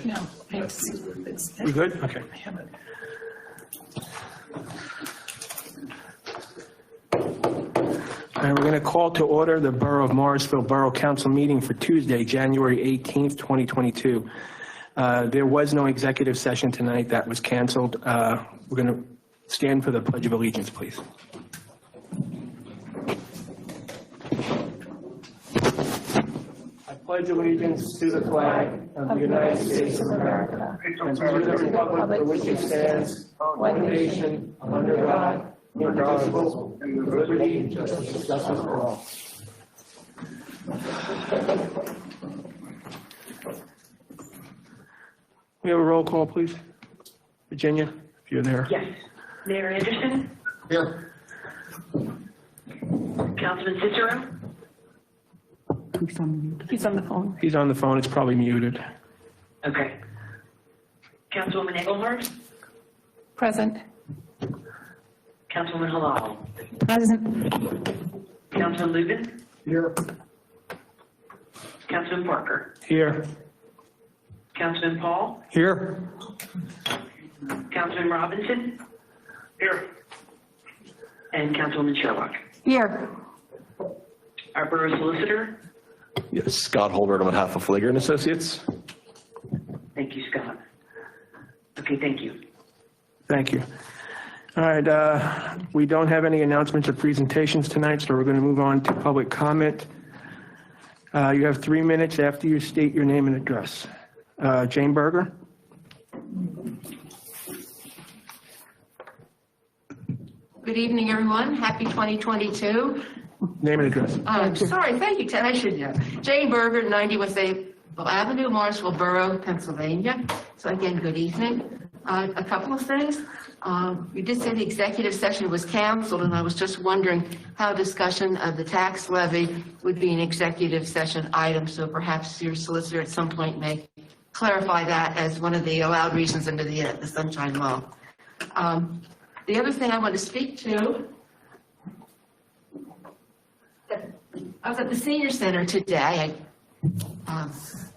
No, We good? Okay. And we're going to call to order the Borough of Morrisville Borough Council meeting for Tuesday, January 18th, 2022. There was no executive session tonight. That was canceled. We're going to stand for the Pledge of Allegiance, please. I pledge allegiance to the flag of the United States of America and to the republic for which it stands, one nation, under God, indivisible, with liberty and justice for all. We have a roll call, please. Virginia, if you're there. Yes. Mayor Anderson? Here. Councilman Cicero? He's on the phone. He's on the phone. It's probably muted. Okay. Councilwoman Engelhardt? Present. Councilwoman Halal? Present. Councilman Lubin? Here. Councilman Parker? Here. Councilman Paul? Here. Councilman Robinson? Here. And Councilwoman Sherlock? Here. Our borough solicitor? Yes, Scott Holbert on behalf of Flager and Associates. Thank you, Scott. Okay, thank you. Thank you. All right, we don't have any announcements or presentations tonight, so we're going to move on to public comment. You have 3 minutes after you state your name and address. Jane Berger. Good evening, everyone. Happy 2022. Name and address. Sorry, thank you, Ted. I should know. Jane Berger, 90 West Avenue, Morrisville Borough, Pennsylvania. So again, good evening. A couple of things. You did say the executive session was canceled, and I was just wondering how discussion of the tax levy would be an executive session item. So perhaps your solicitor at some point may clarify that as one of the allowed reasons under the Sunshine Law. The other thing I want to speak to, I was at the Senior Center today. I was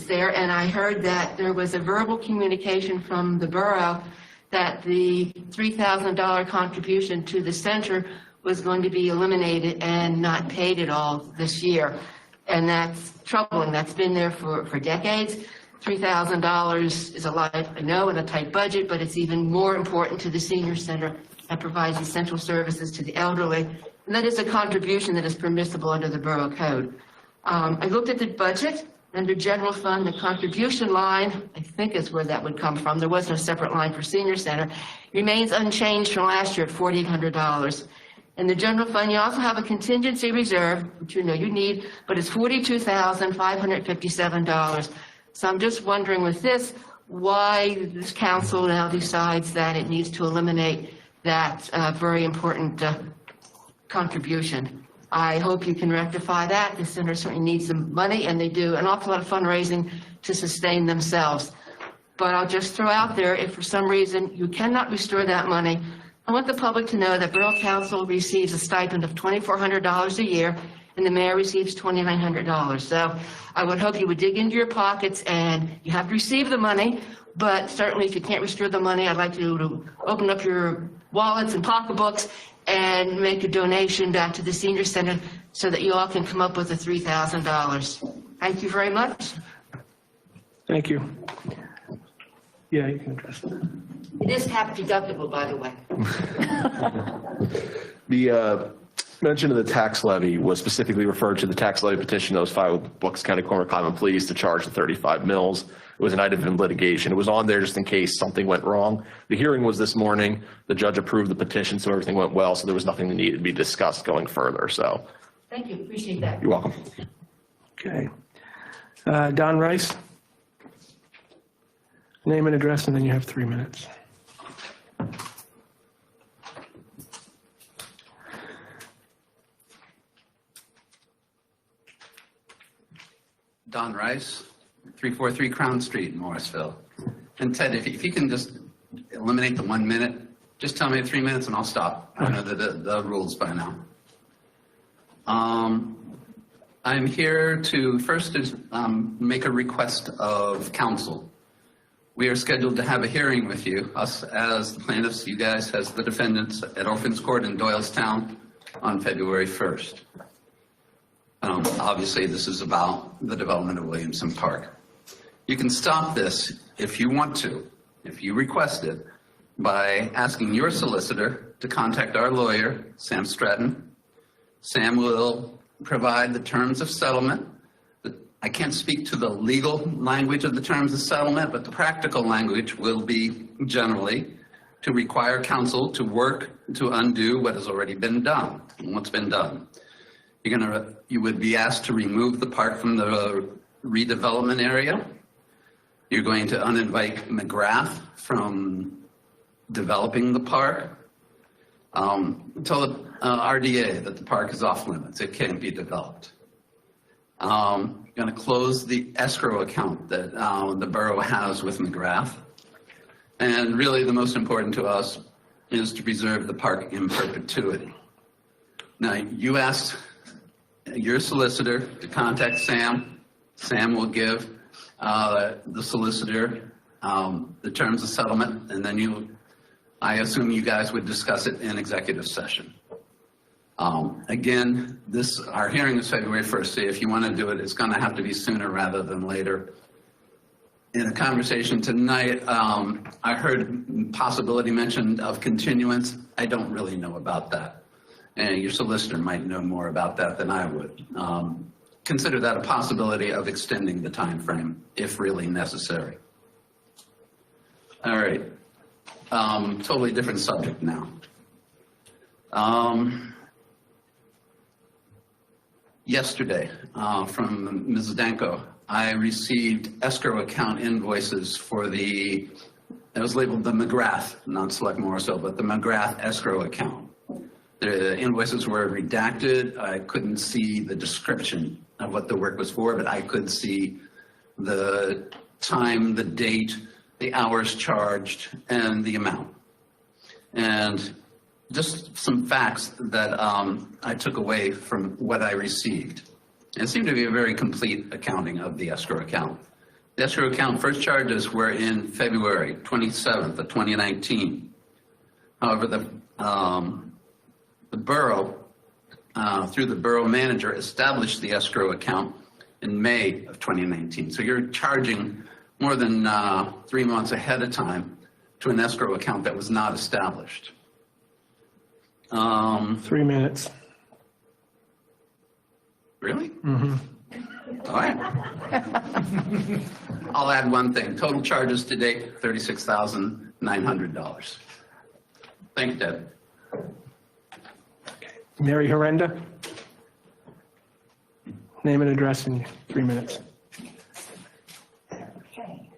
there, and I heard that there was a verbal communication from the borough that the $3,000 contribution to the center was going to be eliminated and not paid at all this year. And that's troubling. That's been there for decades. $3,000 is a lot, I know, in a tight budget, but it's even more important to the Senior Center that provides essential services to the elderly. And that is a contribution that is permissible under the borough code. I looked at the budget. Under general fund, the contribution line, I think is where that would come from. There was no separate line for Senior Center. Remains unchanged from last year at $4,800. In the general fund, you also have a contingency reserve, which you know you need, but it's $42,557. So I'm just wondering with this, why this council now decides that it needs to eliminate that very important contribution. I hope you can rectify that. The center certainly needs some money, and they do an awful lot of fundraising to sustain themselves. But I'll just throw out there, if for some reason you cannot restore that money, I want the public to know that Borough Council receives a stipend of $2,400 a year, and the mayor receives $2,900. So I would hope you would dig into your pockets, and you have to receive the money, but certainly if you can't restore the money, I'd like you to open up your wallets and pocketbooks and make a donation back to the senior center so that you all can come up with the $3,000. Thank you very much. Thank you. Yeah, you can address it. It is tax deductible, by the way. The mention of the tax levy was specifically referred to the tax levy petition that was filed with Bucks County Corner Common Pleas to charge the 35 mills. It was an item in litigation. It was on there just in case something went wrong. The hearing was this morning. The judge approved the petition, so everything went well. So there was nothing that needed to be discussed going further. So Thank you, appreciate that. you're welcome. Okay. Don Rice. Name and address, and then you have 3 minutes. Don Rice, 343 Crown Street in Morrisville. And Ted, if you can just eliminate the 1 minute, just tell me 3 minutes and I'll stop. I know the rules by now. I'm here to first make a request of counsel. We are scheduled to have a hearing with you, us as the plaintiffs, you guys as the defendants at Orphans Court in Doylestown on February 1st. Obviously, this is about the development of Williamson Park. You can stop this if you want to, if you request it, by asking your solicitor to contact our lawyer, Sam Stratton. Sam will provide the terms of settlement. I can't speak to the legal language of the terms of settlement, but the practical language will be generally to require counsel to work to undo what has already been done and what's been done. You would be asked to remove the park from the redevelopment area. You're going to uninvite McGrath from developing the park. Tell the RDA that the park is off limits. It can't be developed. You're going to close the escrow account that the borough has with McGrath. And really the most important to us is to preserve the park in perpetuity. Now, you asked your solicitor to contact Sam. Sam will give the solicitor the terms of settlement, and then I assume you guys would discuss it in executive session. Again, our hearing is February 1st, so if you want to do it, it's going to have to be sooner rather than later. In a conversation tonight, I heard possibility mentioned of continuance. I don't really know about that. And your solicitor might know more about that than I would. Consider that a possibility of extending the time frame if really necessary. All right, totally different subject now. Yesterday, from Ms. Danko, I received escrow account invoices for it was labeled the McGrath, not Select Morrisville, but the McGrath escrow account. The invoices were redacted. I couldn't see the description of what the work was for, but I could see the time, the date, the hours charged, and the amount. And just some facts that I took away from what I received. It seemed to be a very complete accounting of the escrow account. The escrow account first charges were in February 27th of 2019. However, the borough, through the borough manager, established the escrow account in May of 2019. So you're charging more than 3 months ahead of time to an escrow account that was not established. 3 minutes. Really? Mm-hmm. All right. I'll add one thing. Total charges to date, $36,900. Thank you, Deb. Mary Horrenda. Name and address in 3 minutes. Okay.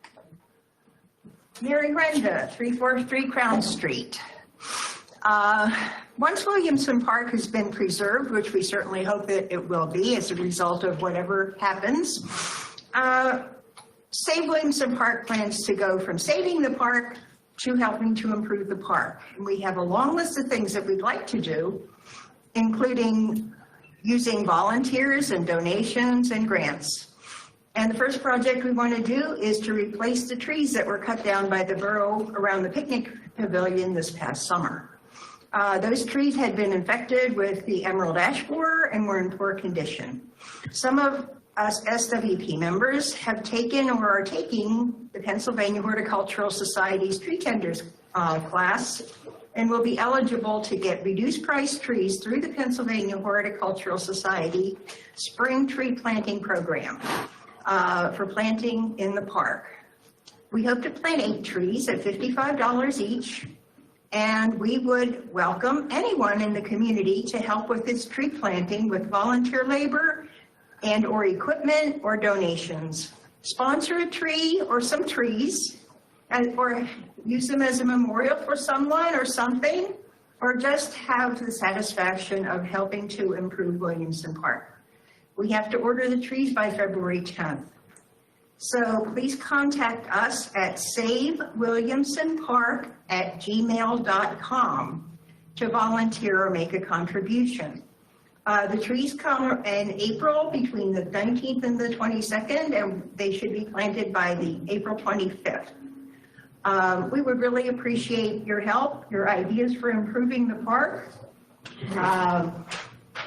Mary Renda, 343 Crown Street. Once Williamson Park has been preserved, which we certainly hope that it will be as a result of whatever happens, Save Williamson Park plans to go from saving the park to helping to improve the park. And we have a long list of things that we'd like to do, including using volunteers and donations and grants. And the first project we want to do is to replace the trees that were cut down by the borough around the picnic pavilion this past summer. Those trees had been infected with the emerald ash borer and were in poor condition. Some of us SWP members have taken or are taking the Pennsylvania Horticultural Society's tree tenders class and will be eligible to get reduced price trees through the Pennsylvania Horticultural Society Spring Tree Planting Program for planting in the park. We hope to plant 8 trees at $55 each, and we would welcome anyone in the community to help with this tree planting with volunteer labor and or equipment or donations. Sponsor a tree or some trees, or use them as a memorial for someone or something, or just have the satisfaction of helping to improve Williamson Park. We have to order the trees by February 10th. So please contact us at savewilliamsonpark@gmail.com to volunteer or make a contribution. The trees come in April between the 19th and the 22nd, and they should be planted by the April 25th. We would really appreciate your help, your ideas for improving the park,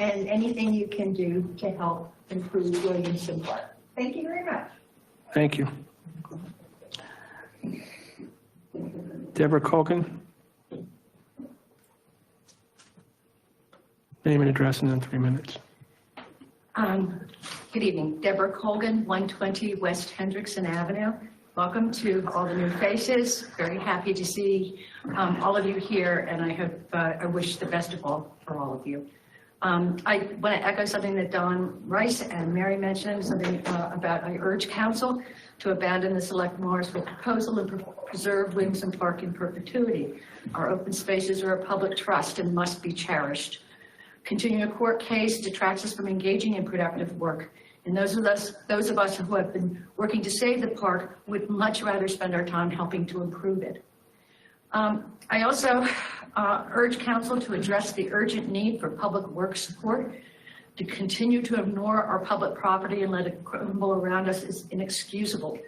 and anything you can do to help improve Williamson Park. Thank you very much. Thank you. Deborah Colgan. Name and address and then 3 minutes. Good evening, Deborah Colgan, 120 West Hendrickson Avenue. Welcome to all the new faces. Very happy to see all of you here, and I wish the best of all for all of you. I want to echo something that Don Rice and Mary mentioned, something about I urge Council to abandon the Select Morrisville proposal and preserve Williamson Park in perpetuity. Our open spaces are a public trust and must be cherished. Continuing a court case detracts us from engaging in productive work. And those of us who have been working to save the park would much rather spend our time helping to improve it. I also urge Council to address the urgent need for public works support. To continue to ignore our public property and let it crumble around us is inexcusable.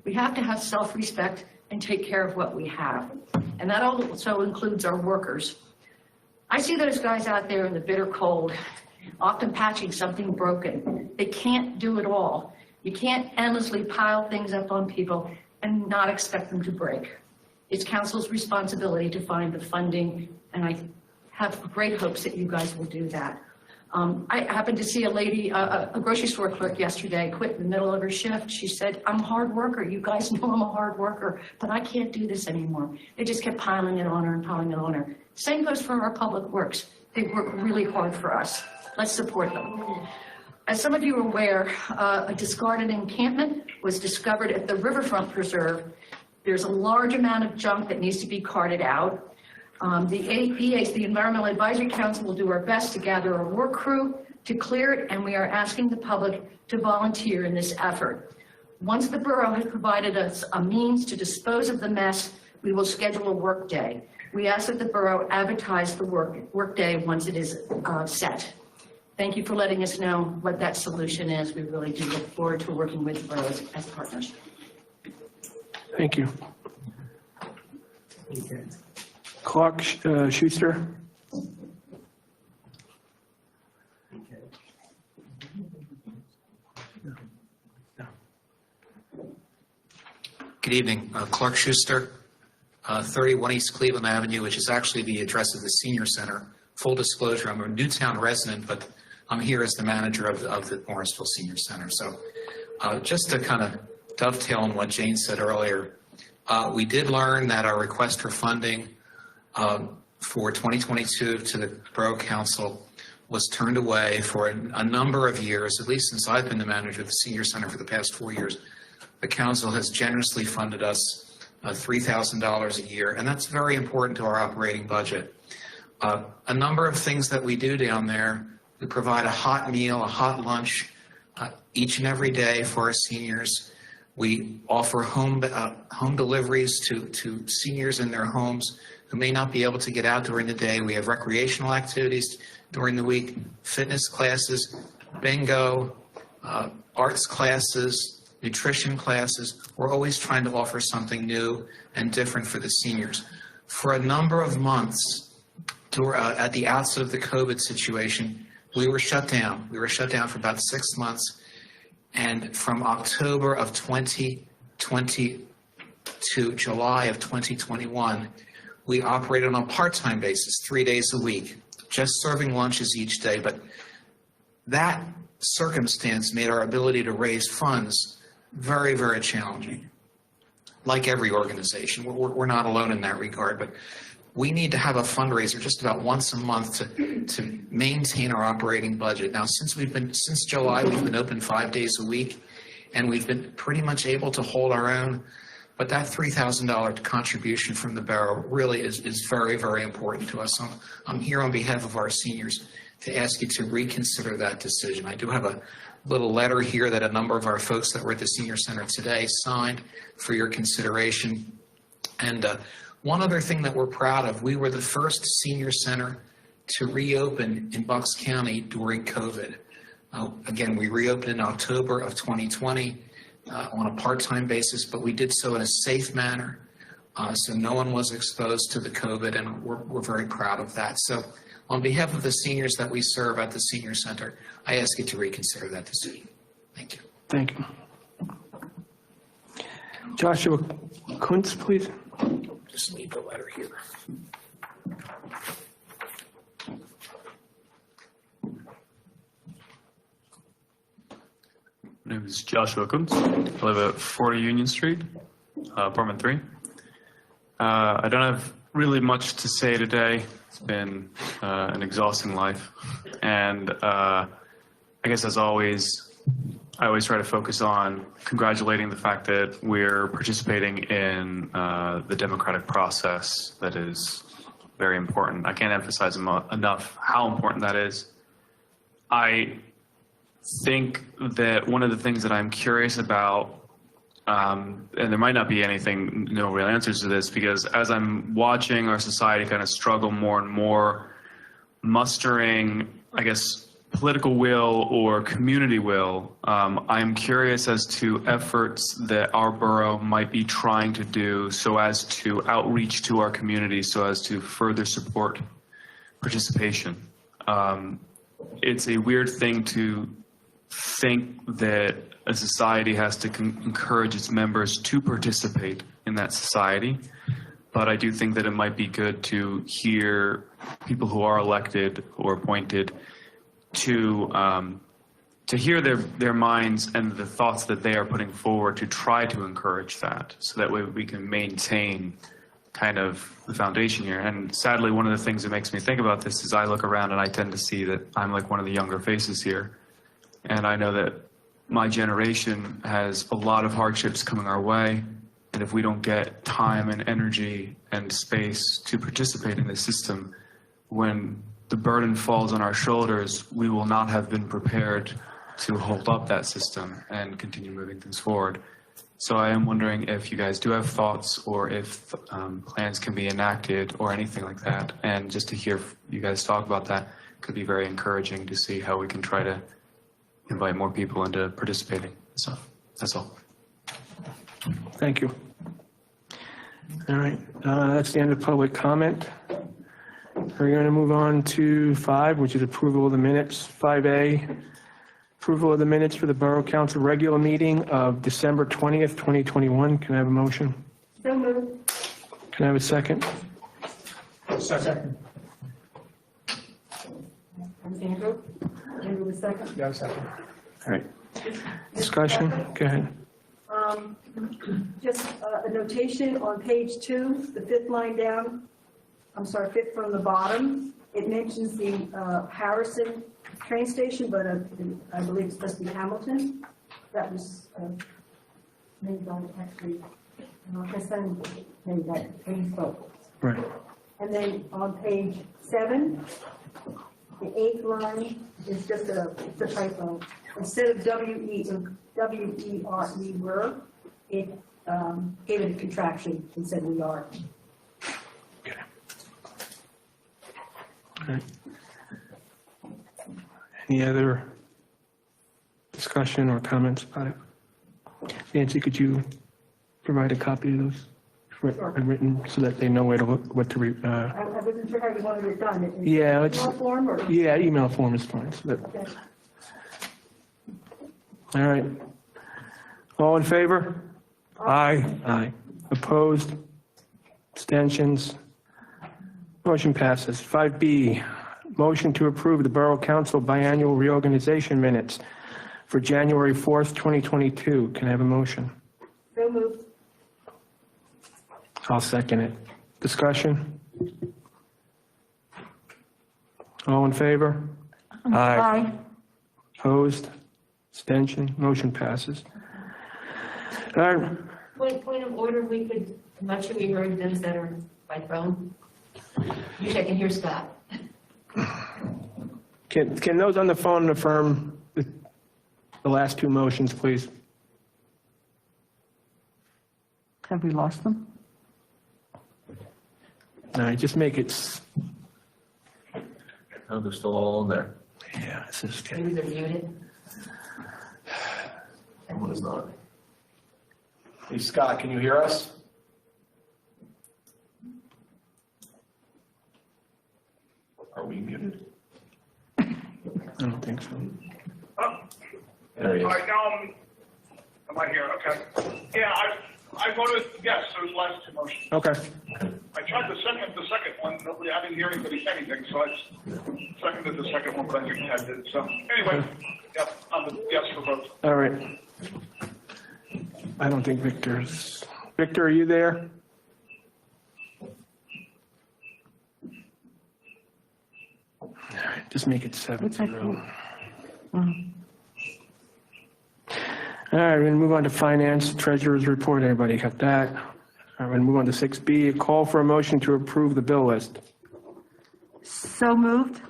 We have to have self-respect and take care of what we have. And that also includes our workers. I see those guys out there in the bitter cold, often patching something broken. They can't do it all. You can't endlessly pile things up on people and not expect them to break. It's Council's responsibility to find the funding, and I have great hopes that you guys will do that. I happened to see a lady, a grocery store clerk yesterday, quit in the middle of her shift. She said, I'm a hard worker. You guys know I'm a hard worker, but I can't do this anymore. They just kept piling it on her and piling it on her. Same goes for our public works. They work really hard for us. Let's support them. As some of you are aware, a discarded encampment was discovered at the Riverfront Preserve. There's a large amount of junk that needs to be carted out. The EAs, the Environmental Advisory Council, will do our best to gather a work crew to clear it, and we are asking the public to volunteer in this effort. Once the borough has provided us a means to dispose of the mess, we will schedule a work day. We ask that the borough advertise the work day once it is set. Thank you for letting us know what that solution is. We really do look forward to working with boroughs as partners. Thank you. Clark Schuster. Good evening, Clark Schuster, 31 East Cleveland Avenue, which is actually the address of the Senior Center. Full disclosure, I'm a Newtown resident, but I'm here as the manager of the Morrisville Senior Center. So just to kind of dovetail on what Jane said earlier, we did learn that our request for funding for 2022 to the Borough Council was turned away for a number of years, at least since I've been the manager of the Senior Center for the past 4 years. The council has generously funded us $3,000 a year, and that's very important to our operating budget. A number of things that we do down there, we provide a hot meal, a hot lunch each and every day for our seniors. We offer home deliveries to seniors in their homes who may not be able to get out during the day. We have recreational activities during the week, fitness classes, bingo, arts classes, nutrition classes. We're always trying to offer something new and different for the seniors. For a number of months, at the outset of the COVID situation, we were shut down. We were shut down for about 6 months. And from October of 2020 to July of 2021, we operated on a part-time basis, 3 days a week, just serving lunches each day. But that circumstance made our ability to raise funds very, very challenging. Like every organization, we're not alone in that regard, but we need to have a fundraiser just about once a month to maintain our operating budget. Now, since July, we've been open 5 days a week, and we've been pretty much able to hold our own. But that $3,000 contribution from the borough really is very, very important to us. I'm here on behalf of our seniors to ask you to reconsider that decision. I do have a little letter here that a number of our folks that were at the senior center today signed for your consideration. And one other thing that we're proud of, we were the first senior center to reopen in Bucks County during COVID. Again, we reopened in October of 2020 on a part-time basis, but we did so in a safe manner. So no one was exposed to the COVID, and we're very proud of that. So on behalf of the seniors that we serve at the senior center, I ask you to reconsider that decision. Thank you. Thank you. Joshua Kuntz, please. Just leave the letter here. My name is Joshua Kuntz. I live at 40 Union Street, apartment 3. I don't have really much to say today. It's been an exhausting life. And I guess as always, I always try to focus on congratulating the fact that we're participating in the democratic process that is very important. I can't emphasize enough how important that is. I think that one of the things that I'm curious about, and there might not be no real answers to this, because as I'm watching our society kind of struggle more and more, mustering, I guess, political will or community will, I'm curious as to efforts that our borough might be trying to do so as to outreach to our community, so as to further support participation. It's a weird thing to think that a society has to encourage its members to participate in that society, but I do think that it might be good to hear people who are elected or appointed to hear their minds and the thoughts that they are putting forward to try to encourage that, so that way we can maintain kind of the foundation here. And sadly, one of the things that makes me think about this is I look around and I tend to see that I'm like one of the younger faces here. And I know that my generation has a lot of hardships coming our way. And if we don't get time and energy and space to participate in the system, when the burden falls on our shoulders, we will not have been prepared to hold up that system and continue moving things forward. So I am wondering if you guys do have thoughts, or if plans can be enacted or anything like that. And just to hear you guys talk about that could be very encouraging to see how we can try to invite more people into participating. So that's all. Thank you. All right, that's the end of public comment. We're going to move on to 5, which is approval of the minutes. 5A, approval of the minutes for the Borough Council regular meeting of December 20th, 2021. Can I have a motion? So moved. Can I have a second? Second. Andrew? Andrew was second? Yeah, second. All right. Discussion? Go ahead. Just a notation on page 2, the 5th line down. I'm sorry, 5th from the bottom. It mentions the Harrison train station, but I believe it's supposed to be Hamilton. That was made by actually, my son made that when he spoke. Right. And then on page 7, the 8th line is just it's a typo. Instead of W-E-R-E were, it gave it a contraction and said we are. Okay. All right. Any other discussion or comments about it? Nancy, could you provide a copy of those written so that they know where to look, what to read? I wasn't sure how you wanted it done. Yeah, it's- Email form or? Yeah, email form is fine. Okay. All right. All in favor? Aye. Aye. Opposed? Abstentions? Motion passes. 5B, motion to approve the Borough Council biannual reorganization minutes for January 4th, 2022. Can I have a motion? So moved. I'll second it. Discussion? All in favor? Aye. Opposed? Abstention? Motion passes. All right. Point of order, we could, I'm not sure we heard those that are by phone. Usually I can hear Scott. Can those on the phone affirm the last two motions, please? Have we lost them? All right, just make it, Oh, they're still all in there. yeah, this is good. Maybe they're muted. One is not. Hey, Scott, can you hear us? Are we muted? I don't think so. There he is. All right, now am I here? Okay. Yeah, I voted yes, those last two motions. Okay. I tried the second one, nobody, I didn't hear anybody say anything, so I seconded the second one, but I didn't have it. So anyway, yeah, I'm a yes for both. All right. I don't think Victor's. Victor, are you there? All right, just make it 7-0. All right, we're going to move on to finance, treasurer's report. Everybody got that? All right, we're going to move on to 6B, a call for a motion to approve the bill list. So moved.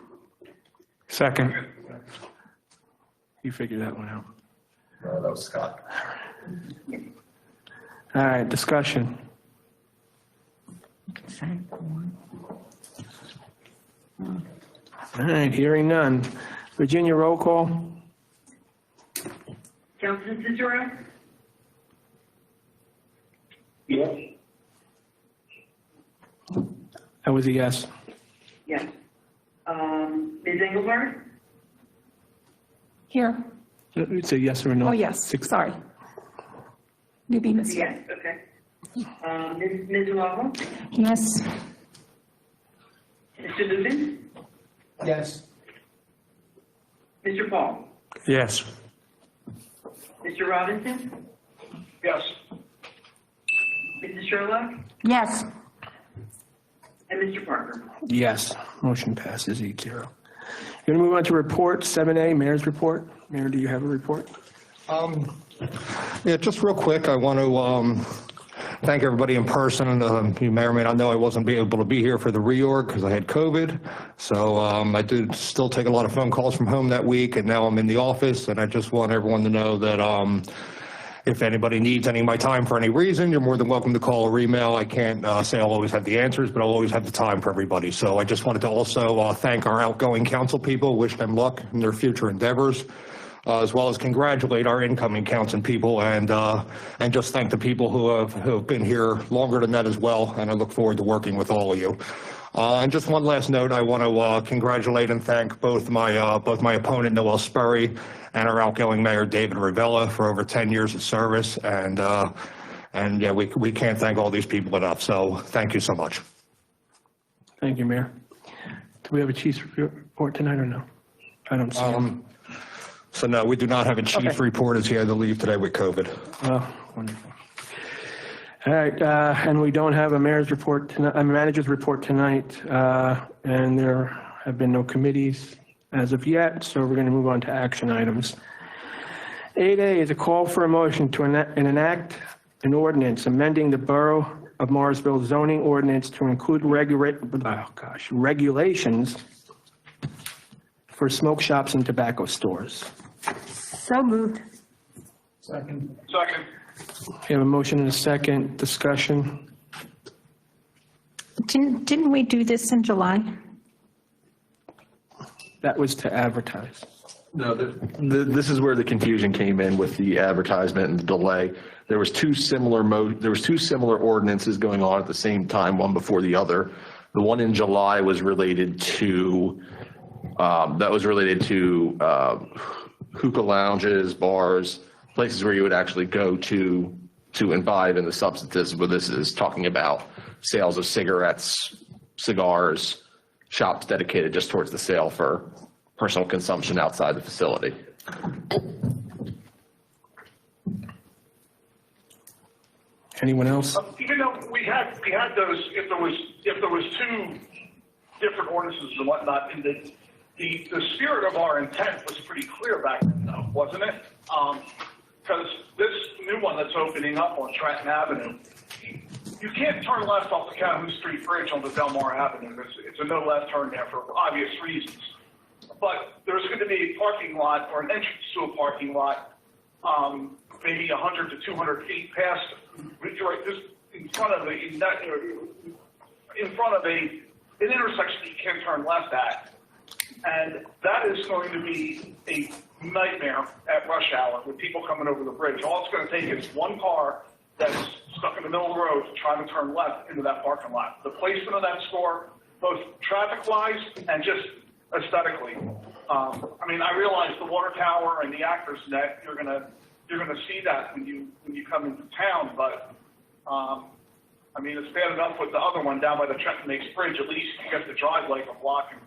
Second. You figured that one out. That was Scott. All right, discussion. All right, hearing none. Virginia, roll call. Councilman Cicero? Yes. That was a yes. Yes. Ms. Engelbart? Here. It's a yes or a no. Oh, yes, sorry. Maybe missed it. Yes, okay. Ms. Waddle? Yes. Mr. Lubin? Yes. Mr. Paul? Yes. Mr. Robinson? Yes. Mrs. Sherlock? Yes. And Mr. Parker? Yes. Motion passes 8-0. Going to move on to report 7A, mayor's report. Mayor, do you have a report? Yeah, just real quick, I want to thank everybody in person. You may or may not know I wasn't able to be here for the reorg because I had COVID. So I did still take a lot of phone calls from home that week, and now I'm in the office. And I just want everyone to know that if anybody needs any of my time for any reason, you're more than welcome to call or email. I can't say I'll always have the answers, but I'll always have the time for everybody. So I just wanted to also thank our outgoing council people, wish them luck in their future endeavors. As well as congratulate our incoming council people and just thank the people who have been here longer than that as well. And I look forward to working with all of you. And just one last note, I want to congratulate and thank both my opponent Noel Sperry and our outgoing mayor David Ravella for over 10 years of service. And yeah, we can't thank all these people enough. So thank you so much. Thank you, Mayor. Do we have a chief's report tonight or no? I don't see it. So no, we do not have a chief report as he had to leave today with COVID. Oh, wonderful. All right, and we don't have a mayor's report, a manager's report tonight, and there have been no committees as of yet, so we're going to move on to action items. 8A is a call for a motion to enact an ordinance amending the Borough of Morrisville zoning ordinance to include regulations for smoke shops and tobacco stores. So moved. Second. We have a motion and a second. Discussion. Didn't we do this in July? That was to advertise. No, this is where the confusion came in with the advertisement and the delay. There was two similar ordinances going on at the same time, one before the other. The one in July was related to, hookah lounges, bars, places where you would actually go to imbibe in the substances, but this is talking about sales of cigarettes, cigars, shops dedicated just towards the sale for personal consumption outside the facility. Anyone else? Even though we had those, if there was two different ordinances and whatnot, and the spirit of our intent was pretty clear back then, though, wasn't it? Because this new one that's opening up on Trenton Avenue, you can't turn left off the Calhoun Street Bridge onto Delmar Avenue. It's a no left turn there for obvious reasons. But there's going to be a parking lot or an entrance to a parking lot, maybe 100 to 200 feet past, right just in front of an intersection that you can't turn left at. And that is going to be a nightmare at rush hour with people coming over the bridge. All it's going to take is one car that's stuck in the middle of the road trying to turn left into that parking lot. The placement of that store, both traffic-wise and just aesthetically. I mean, I realize the water tower and the Actors Net, you're gonna see that when you come into town, but I mean, it's bad enough with the other one down by the Trenton Lakes Bridge. At least you get to drive like a block and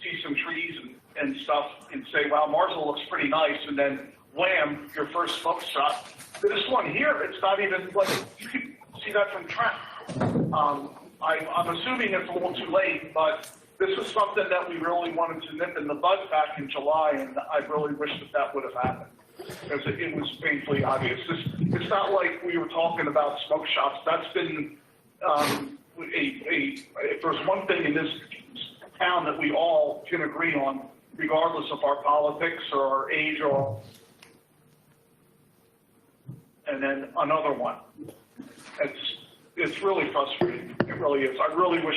see some trees and stuff and say, wow, Morrisville looks pretty nice, and then wham, your first smoke shop. This one here, it's not even like, you can see that from Trenton. I'm assuming it's a little too late, but this is something that we really wanted to nip in the bud back in July, and I really wish that would have happened, because it was painfully obvious. It's not like we were talking about smoke shops. That's been if there's one thing in this town that we all can agree on, regardless of our politics or our age, or and then another one. It's really frustrating. It really is. I really wish.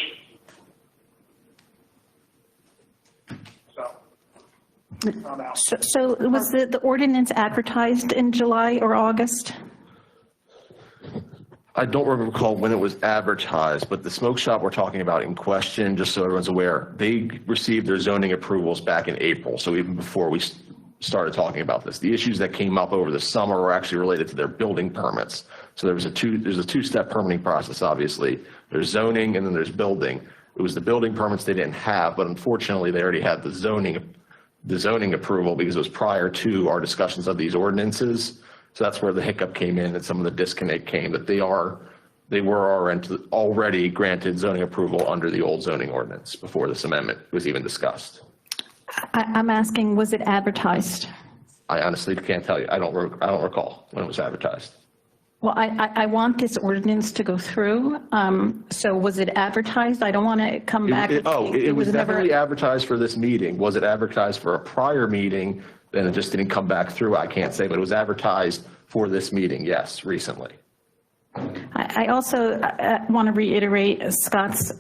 So was the ordinance advertised in July or August? I don't recall when it was advertised, but the smoke shop we're talking about in question, just so everyone's aware, they received their zoning approvals back in April. So even before we started talking about this, the issues that came up over the summer were actually related to their building permits. So there's a two-step permitting process, obviously. There's zoning and then there's building. It was the building permits they didn't have, but unfortunately they already had the zoning approval because it was prior to our discussions of these ordinances. So that's where the hiccup came in and some of the disconnect came, that they were already granted zoning approval under the old zoning ordinance before this amendment was even discussed. I'm asking, was it advertised? I honestly can't tell you. I don't recall when it was advertised. Well, I want this ordinance to go through. So was it advertised? I don't want to come back. It was definitely advertised for this meeting. Was it advertised for a prior meeting? Then it just didn't come back through. I can't say, but it was advertised for this meeting. Yes, recently. I also want to reiterate Scott's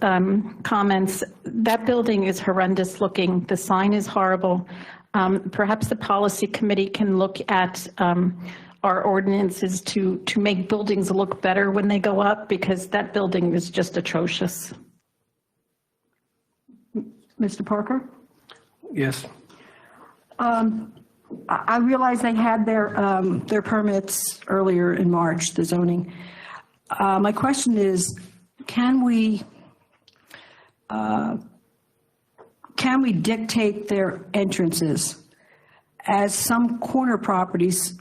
comments. That building is horrendous looking. The sign is horrible. Perhaps the policy committee can look at our ordinances to make buildings look better when they go up, because that building is just atrocious. Mr. Parker? Yes. I realize they had their permits earlier in March, the zoning. My question is, can we dictate their entrances? As some corner properties,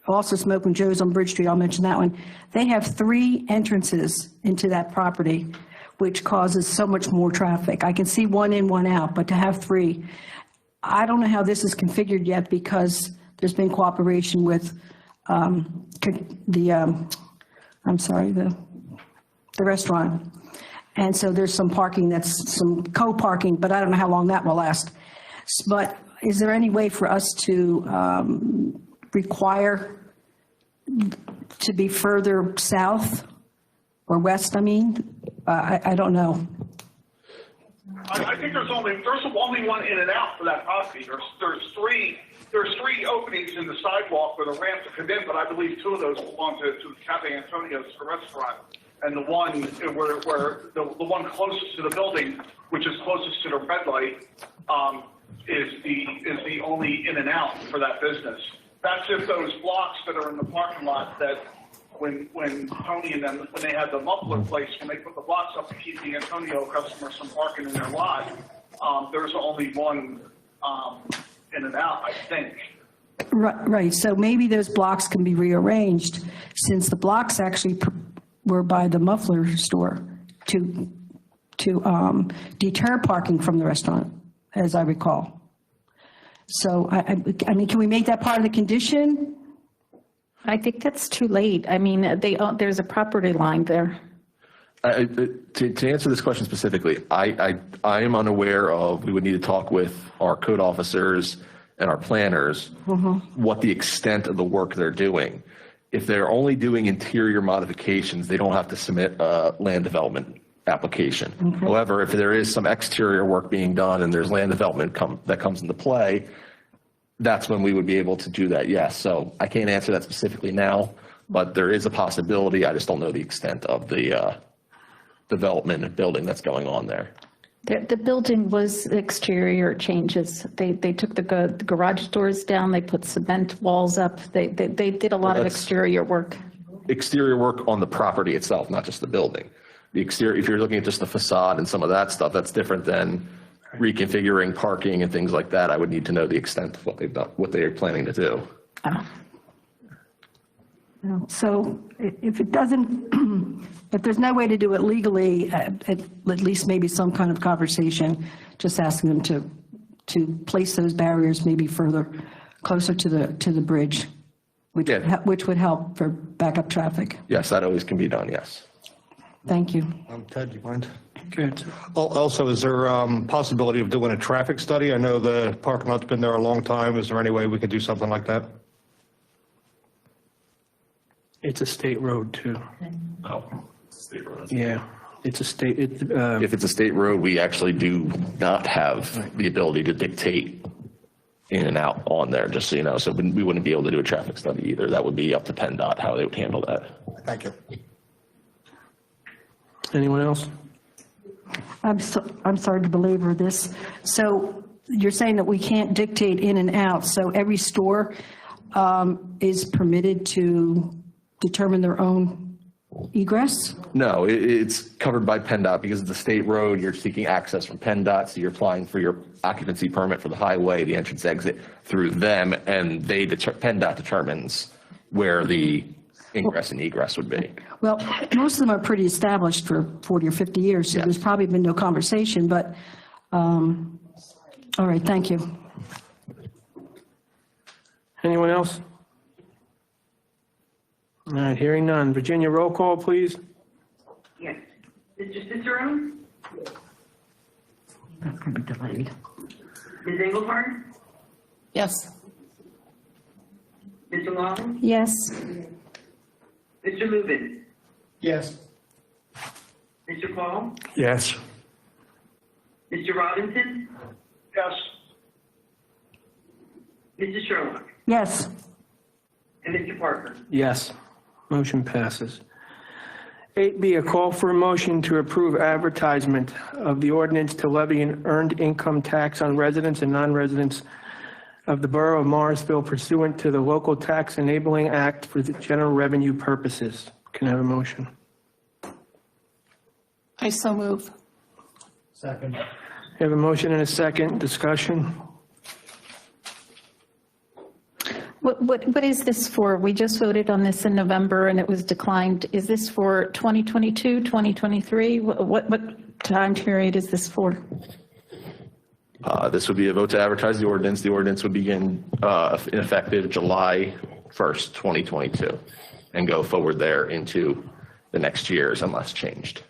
also Smoking Joe's on Bridge Street, I'll mention that one, they have 3 entrances into that property, which causes so much more traffic. I can see 1 in, 1 out, but to have 3, I don't know how this is configured yet, because there's been cooperation with the restaurant. And so there's some parking, that's some co-parking, but I don't know how long that will last. But is there any way for us to require to be further south or west, I mean? I don't know. I think there's only one in and out for that property. There's three openings in the sidewalk with a ramp to come in, but I believe 2 of those belong to Cafe Antonio's restaurant. and the one where the one closest to the building, which is closest to the red light, is the only in and out for that business. That's if those blocks that are in the parking lot that when Tony and them, when they had the muffler place, when they put the blocks up to keep the Antonio customers from parking in their lot, there's only one in and out, I think. Right, so maybe those blocks can be rearranged, since the blocks actually were by the muffler store to deter parking from the restaurant, as I recall. So, I mean, can we make that part of the condition? I think that's too late. I mean, there's a property line there. To answer this question specifically, I am unaware of, we would need to talk with our code officers and our planners, what the extent of the work they're doing. If they're only doing interior modifications, they don't have to submit a land development application. However, if there is some exterior work being done and there's land development that comes into play, that's when we would be able to do that, yes. So I can't answer that specifically now, but there is a possibility. I just don't know the extent of the development and building that's going on there. The building was exterior changes. They took the garage doors down, they put cement walls up, they did a lot of exterior work. Exterior work on the property itself, not just the building. The exterior, if you're looking at just the facade and some of that stuff, that's different than reconfiguring parking and things like that. I would need to know the extent of what they've done, what they are planning to do. So if it doesn't, if there's no way to do it legally, at least maybe some kind of conversation, just asking them to place those barriers maybe further, closer to the bridge, which would help for backup traffic. Yes, that always can be done, yes. Thank you. Ted, do you mind? Good. Also, is there possibility of doing a traffic study? I know the parking lot's been there a long time. Is there any way we could do something like that? It's a state road too. Oh, state road. Yeah, it's a state. If it's a state road, we actually do not have the ability to dictate in and out on there, just so you know. So we wouldn't be able to do a traffic study either. That would be up to PennDOT how they would handle that. Thank you. Anyone else? I'm sorry to belabor this. So you're saying that we can't dictate in and out, so every store is permitted to determine their own egress? No, it's covered by PennDOT because it's a state road. You're seeking access from PennDOT, so you're applying for your occupancy permit for the highway, the entrance exit through them, and PennDOT determines where the ingress and egress would be. Well, most of them are pretty established for 40 or 50 years, so there's probably been no conversation, but, all right, thank you. Anyone else? All right, hearing none. Virginia, roll call, please. Yes. Mr. Cicero? That could be delayed. Ms. Engelhardt? Yes. Mr. Long? Yes. Mr. Lubin? Yes. Mr. Paul? Yes. Mr. Robinson? Yes. Mrs. Sherlock? Yes. And Mr. Parker? Yes. Motion passes. 8B, a call for a motion to approve advertisement of the ordinance to levy an earned income tax on residents and non-residents of the Borough of Morrisville pursuant to the Local Tax Enabling Act for the general revenue purposes. Can I have a motion? I so move. Second. I have a motion and a second. Discussion? What is this for? We just voted on this in November and it was declined. Is this for 2022, 2023? What time period is this for? This would be a vote to advertise the ordinance. The ordinance would begin effective July 1st, 2022, and go forward there into the next years unless changed.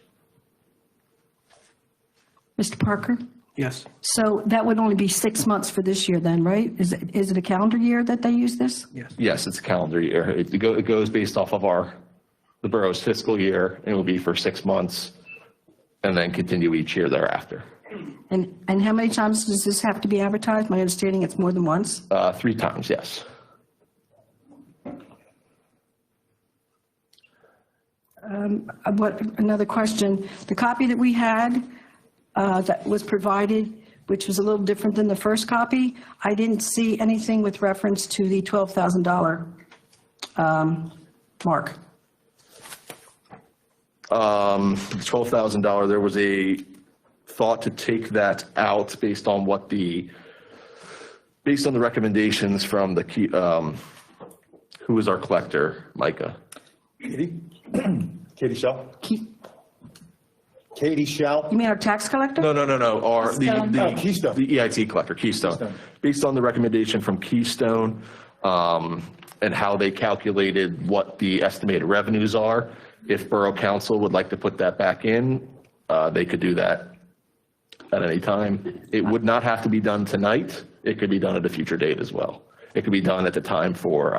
Mr. Parker? Yes. So that would only be 6 months for this year then, right? Is it a calendar year that they use this? Yes. Yes, it's a calendar year. It goes based off of the borough's fiscal year, and it will be for 6 months, and then continue each year thereafter. And how many times does this have to be advertised? My understanding it's more than once. 3 times, yes. Another question. The copy that we had that was provided, which was a little different than the first copy, I didn't see anything with reference to the $12,000 mark. $12,000, there was a thought to take that out based on the recommendations from the key, who was our collector, Micah? Katie Shell? Katie Shell? You mean our tax collector? No. Keystone. The EIT collector, Keystone. Based on the recommendation from Keystone and how they calculated what the estimated revenues are, if Borough Council would like to put that back in, they could do that at any time. It would not have to be done tonight. It could be done at a future date as well. It could be done at the time for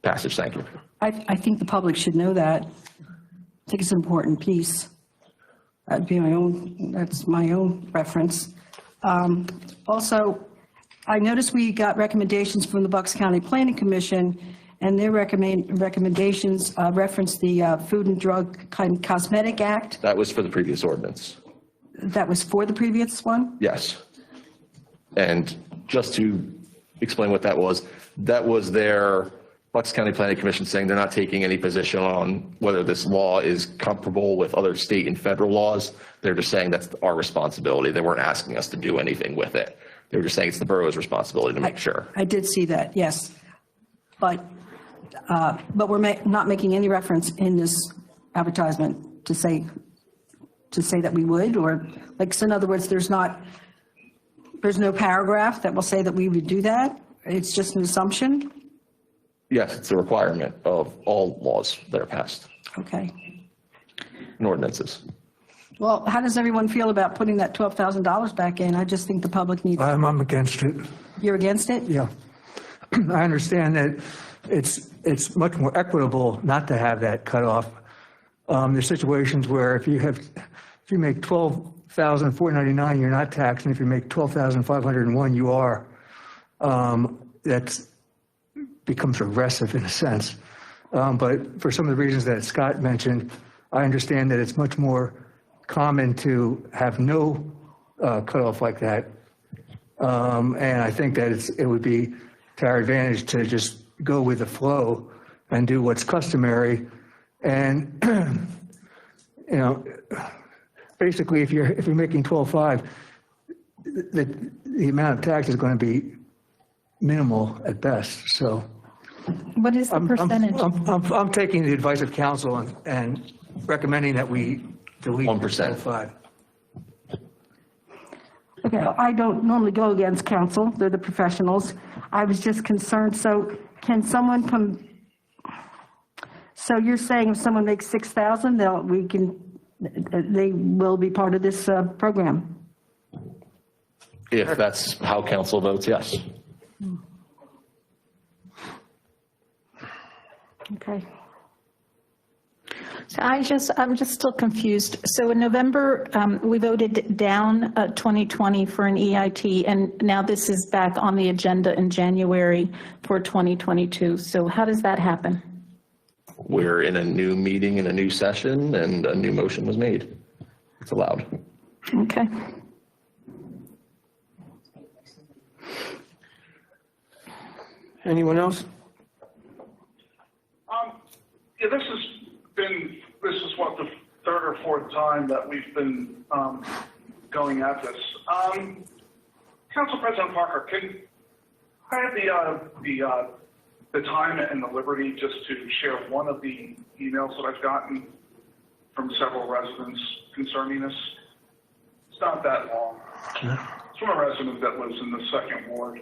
passage. Thank you. I think the public should know that. I think it's an important piece. That's my own reference. Also, I noticed we got recommendations from the Bucks County Planning Commission, and their recommendations reference the Food and Drug Cosmetic Act. That was for the previous ordinance. That was for the previous one? Yes. And just to explain what that was their Bucks County Planning Commission saying they're not taking any position on whether this law is comparable with other state and federal laws. They're just saying that's our responsibility. They weren't asking us to do anything with it. They were just saying it's the borough's responsibility to make sure. I did see that, yes. But we're not making any reference in this advertisement to say that we would, or like, so in other words, there's no paragraph that will say that we would do that. It's just an assumption. Yes, it's a requirement of all laws that are passed Okay. and ordinances. Well, how does everyone feel about putting that $12,000 back in? I just think the public needs. I'm against it. You're against it? Yeah. I understand that it's much more equitable not to have that cut off. There's situations where if you make $12,499, you're not taxed, and if you make $12,501, you are. That becomes regressive in a sense. But for some of the reasons that Scott mentioned, I understand that it's much more common to have no cutoff like that. And I think that it would be to our advantage to just go with the flow and do what's customary. And, basically if you're making 12.5, the amount of tax is going to be minimal at best. So What is the percentage? I'm taking the advice of counsel and recommending that we delete 1%. 12.5. Okay, I don't normally go against counsel. They're the professionals. I was just concerned. So can someone come? So you're saying if someone makes 6,000, they will be part of this program? If that's how council votes, yes. Okay. So I'm just still confused. So in November, we voted down 2020 for an EIT, and now this is back on the agenda in January for 2022. So how does that happen? We're in a new meeting in a new session, and a new motion was made. It's allowed. Okay. Anyone else? Yeah, this is what, the third or fourth time that we've been going at this. Council President Parker, can I have the time and the liberty just to share one of the emails that I've gotten from several residents concerning this? It's not that long. It's from a resident that lives in the second ward.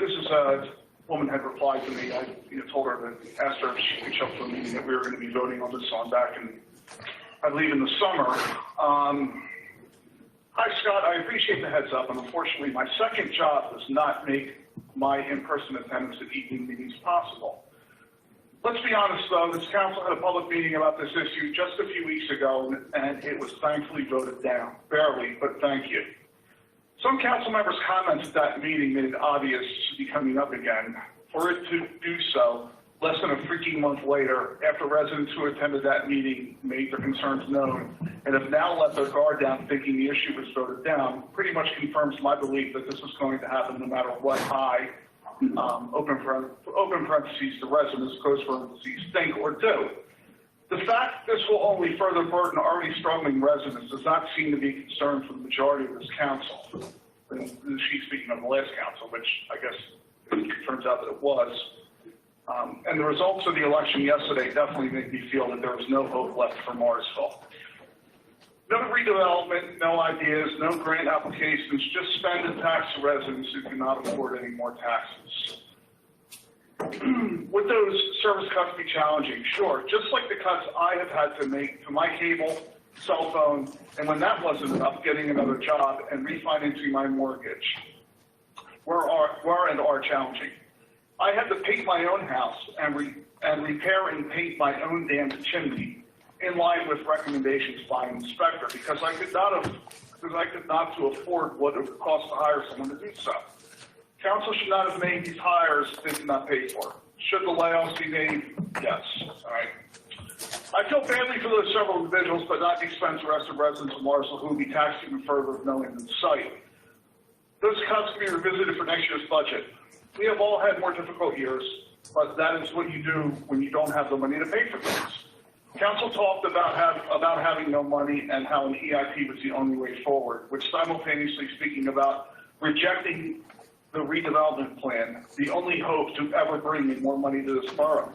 This is a woman had replied to me. I told her that, asked her if she could show up to a meeting that we were going to be voting on this on back, and I leave in the summer. Hi, Scott. I appreciate the heads up, and unfortunately, my second job does not make my in-person attendance at evening meetings possible. Let's be honest, though. This council had a public meeting about this issue just a few weeks ago, and it was thankfully voted down. Barely, but thank you. Some council members' comments at that meeting made it obvious to be coming up again. For it to do so less than a freaking month later, after residents who attended that meeting made their concerns known and have now let their guard down thinking the issue was voted down, pretty much confirms my belief that this was going to happen no matter what high, open parentheses, the residents, close parentheses, think or do. The fact this will only further burden already struggling residents does not seem to be a concern for the majority of this council. And she's speaking of the last council, which I guess it turns out that it was. And the results of the election yesterday definitely made me feel that there was no hope left for Morrisville. No redevelopment, no ideas, no grant applications, just spend and tax the residents who cannot afford any more taxes. Would those service cuts be challenging? Sure, just like the cuts I have had to make to my cable, cell phone, and when that wasn't enough, getting another job and refinancing my mortgage were and are challenging. I had to paint my own house and repair and paint my own damn chimney in line with recommendations by an inspector because I could not afford what it would cost to hire someone to do so. Council should not have made these hires they did not pay for. Should the layoffs be made? Yes. All right. I feel badly for those several individuals, but not at the expense of the rest of residents of Morrisville who will be taxed even further with no end in sight. Those cuts can be revisited for next year's budget. We have all had more difficult years, but that is what you do when you don't have the money to pay for things. Council talked about having no money and how an EIP was the only way forward, which simultaneously speaking about rejecting the redevelopment plan, the only hope to ever bring in more money to this borough.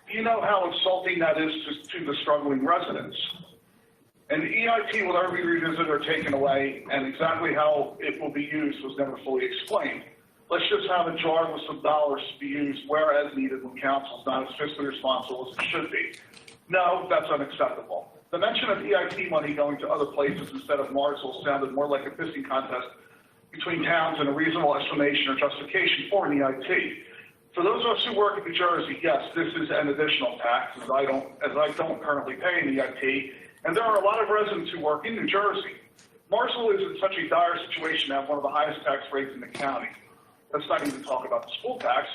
You know how insulting that is to the struggling residents. And the EIP will never be revisited or taken away, and exactly how it will be used was never fully explained. Let's just have a jar with some dollars to be used where as needed when council is not as fiscally responsible as it should be. No, that's unacceptable. The mention of EIP money going to other places instead of Morrisville sounded more like a pissing contest between towns and a reasonable explanation or justification for an EIP. For those of us who work in New Jersey, yes, this is an additional tax, as I don't currently pay an EIP, and there are a lot of residents who work in New Jersey. Morrisville is in such a dire situation to have one of the highest tax rates in the county. Let's not even talk about the school tax.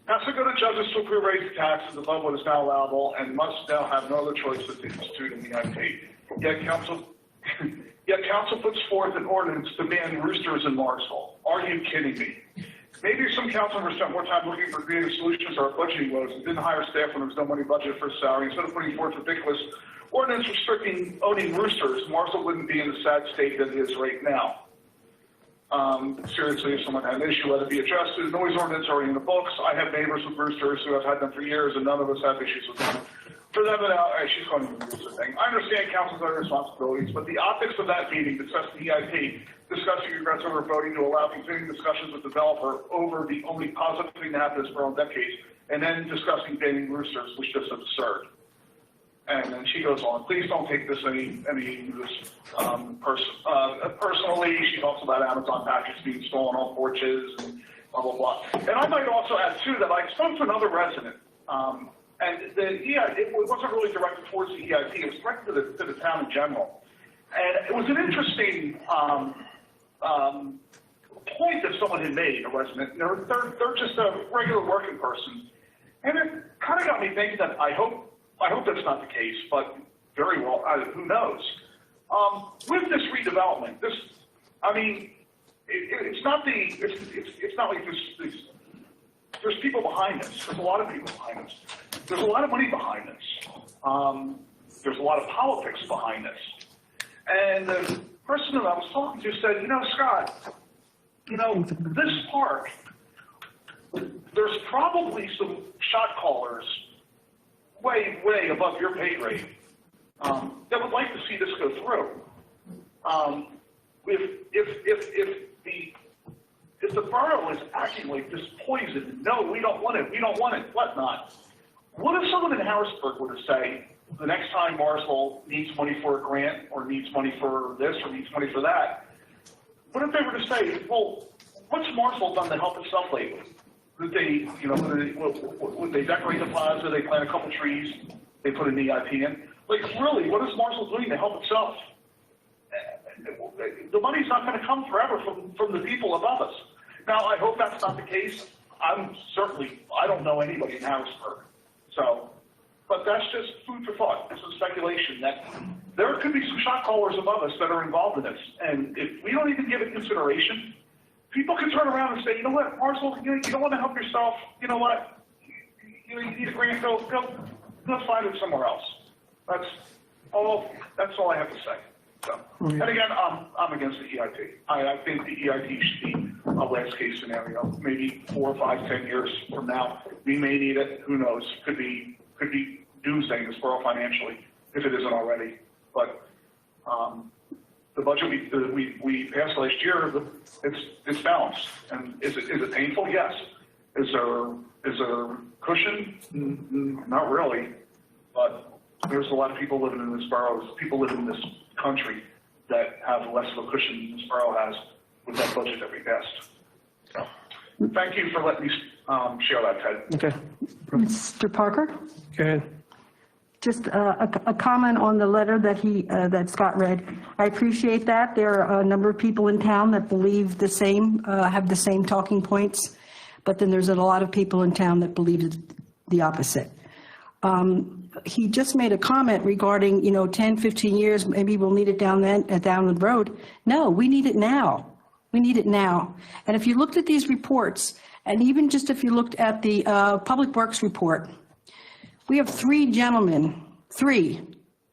Has to go to judges to approve raising taxes above what is now allowable and must now have no other choice but to institute an EIP. Yet council puts forth an ordinance to ban roosters in Morrisville. Are you kidding me? Maybe some council members spent more time looking for creative solutions or budgeting woes and didn't hire staff when there was no money budgeted for salary. Instead of putting forth ridiculous ordinance restricting owning roosters, Morrisville wouldn't be in the sad state that it is right now. Seriously, if someone had an issue, let it be addressed. The noise ordinance already in the books. I have neighbors with roosters who have had them for years, and none of us have issues with them. For them, she's calling me the rooster thing. I understand council's other responsibilities, but the optics of that meeting, discussing the EIP, discussing regrets over voting to allow continuing discussions with the developer over the only positive thing to happen this for decades, and then discussing banning roosters was just absurd. And then she goes on, please don't take this personally. She talks about Amazon packages being stolen on porches and blah, blah, blah. And I might also add, too, that I spoke to another resident, and it wasn't really directed towards the EIP. It was directed to the town in general. And it was an interesting point that someone had made, a resident. They're just a regular working person. And it kind of got me thinking that I hope that's not the case, but very well, who knows? With this redevelopment, it's not like there's people behind this. There's a lot of people behind this. There's a lot of money behind this. There's a lot of politics behind this. And the person that I was talking to said, Scott, this park, there's probably some shot callers way, way above your pay grade that would like to see this go through. If the borough is acting like this poison, no, we don't want it, whatnot. What if someone in Harrisburg were to say, the next time Morrisville needs money for a grant or needs money for this or needs money for that, what if they were to say, well, what's Morrisville done to help itself lately? Would they decorate the plaza, they plant a couple trees, they put an EIP in? Like, really, what is Morrisville doing to help itself? The money's not going to come forever from the people above us. Now, I hope that's not the case. I don't know anybody in Harrisburg. So, but that's just food for thought. It's a speculation that there could be some shot callers above us that are involved in this. And if we don't even give it consideration, people can turn around and say, you know what, Morrisville, you don't want to help yourself. You know what? You need a grant, go find it somewhere else. That's all I have to say. So, and again, I'm against the EIT. I think the EIT should be a last case scenario. Maybe 4, 5, 10 years from now, we may need it. Who knows? Could be doomsday in this borough financially if it isn't already. But the budget we passed last year, it's balanced. And is it painful? Yes. Is there cushion? Not really. But there's a lot of people living in this borough, people living in this country that have less of a cushion than this borough has with that budget that we passed. So, thank you for letting me share that, Ted. Okay. Mr. Parker? Go ahead. Just a comment on the letter that Scott read. I appreciate that. There are a number of people in town that believe the same, have the same talking points, but then there's a lot of people in town that believe the opposite. He just made a comment regarding, 10, 15 years, maybe we'll need it down the road. No, we need it now. We need it now. And if you looked at these reports, and even just if you looked at the Public Works report, we have 3 gentlemen, 3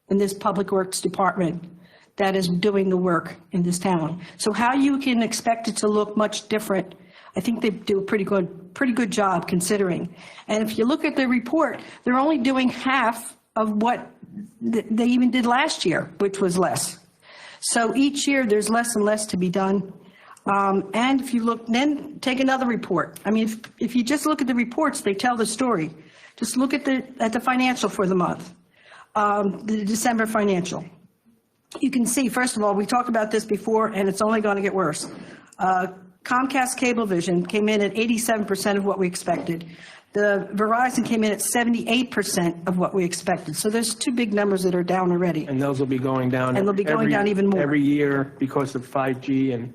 in this Public Works department that is doing the work in this town. So how you can expect it to look much different, I think they do a pretty good job considering. And if you look at the report, they're only doing half of what they even did last year, which was less. So each year there's less and less to be done. And if you look, then take another report. I mean, if you just look at the reports, they tell the story. Just look at the financial for the month, the December financial. You can see, first of all, we talked about this before, and it's only going to get worse. Comcast Cablevision came in at 87% of what we expected. The Verizon came in at 78% of what we expected. So there's 2 big numbers that are down already. And those will be going down. And they'll be going down even more. Every year because of 5G and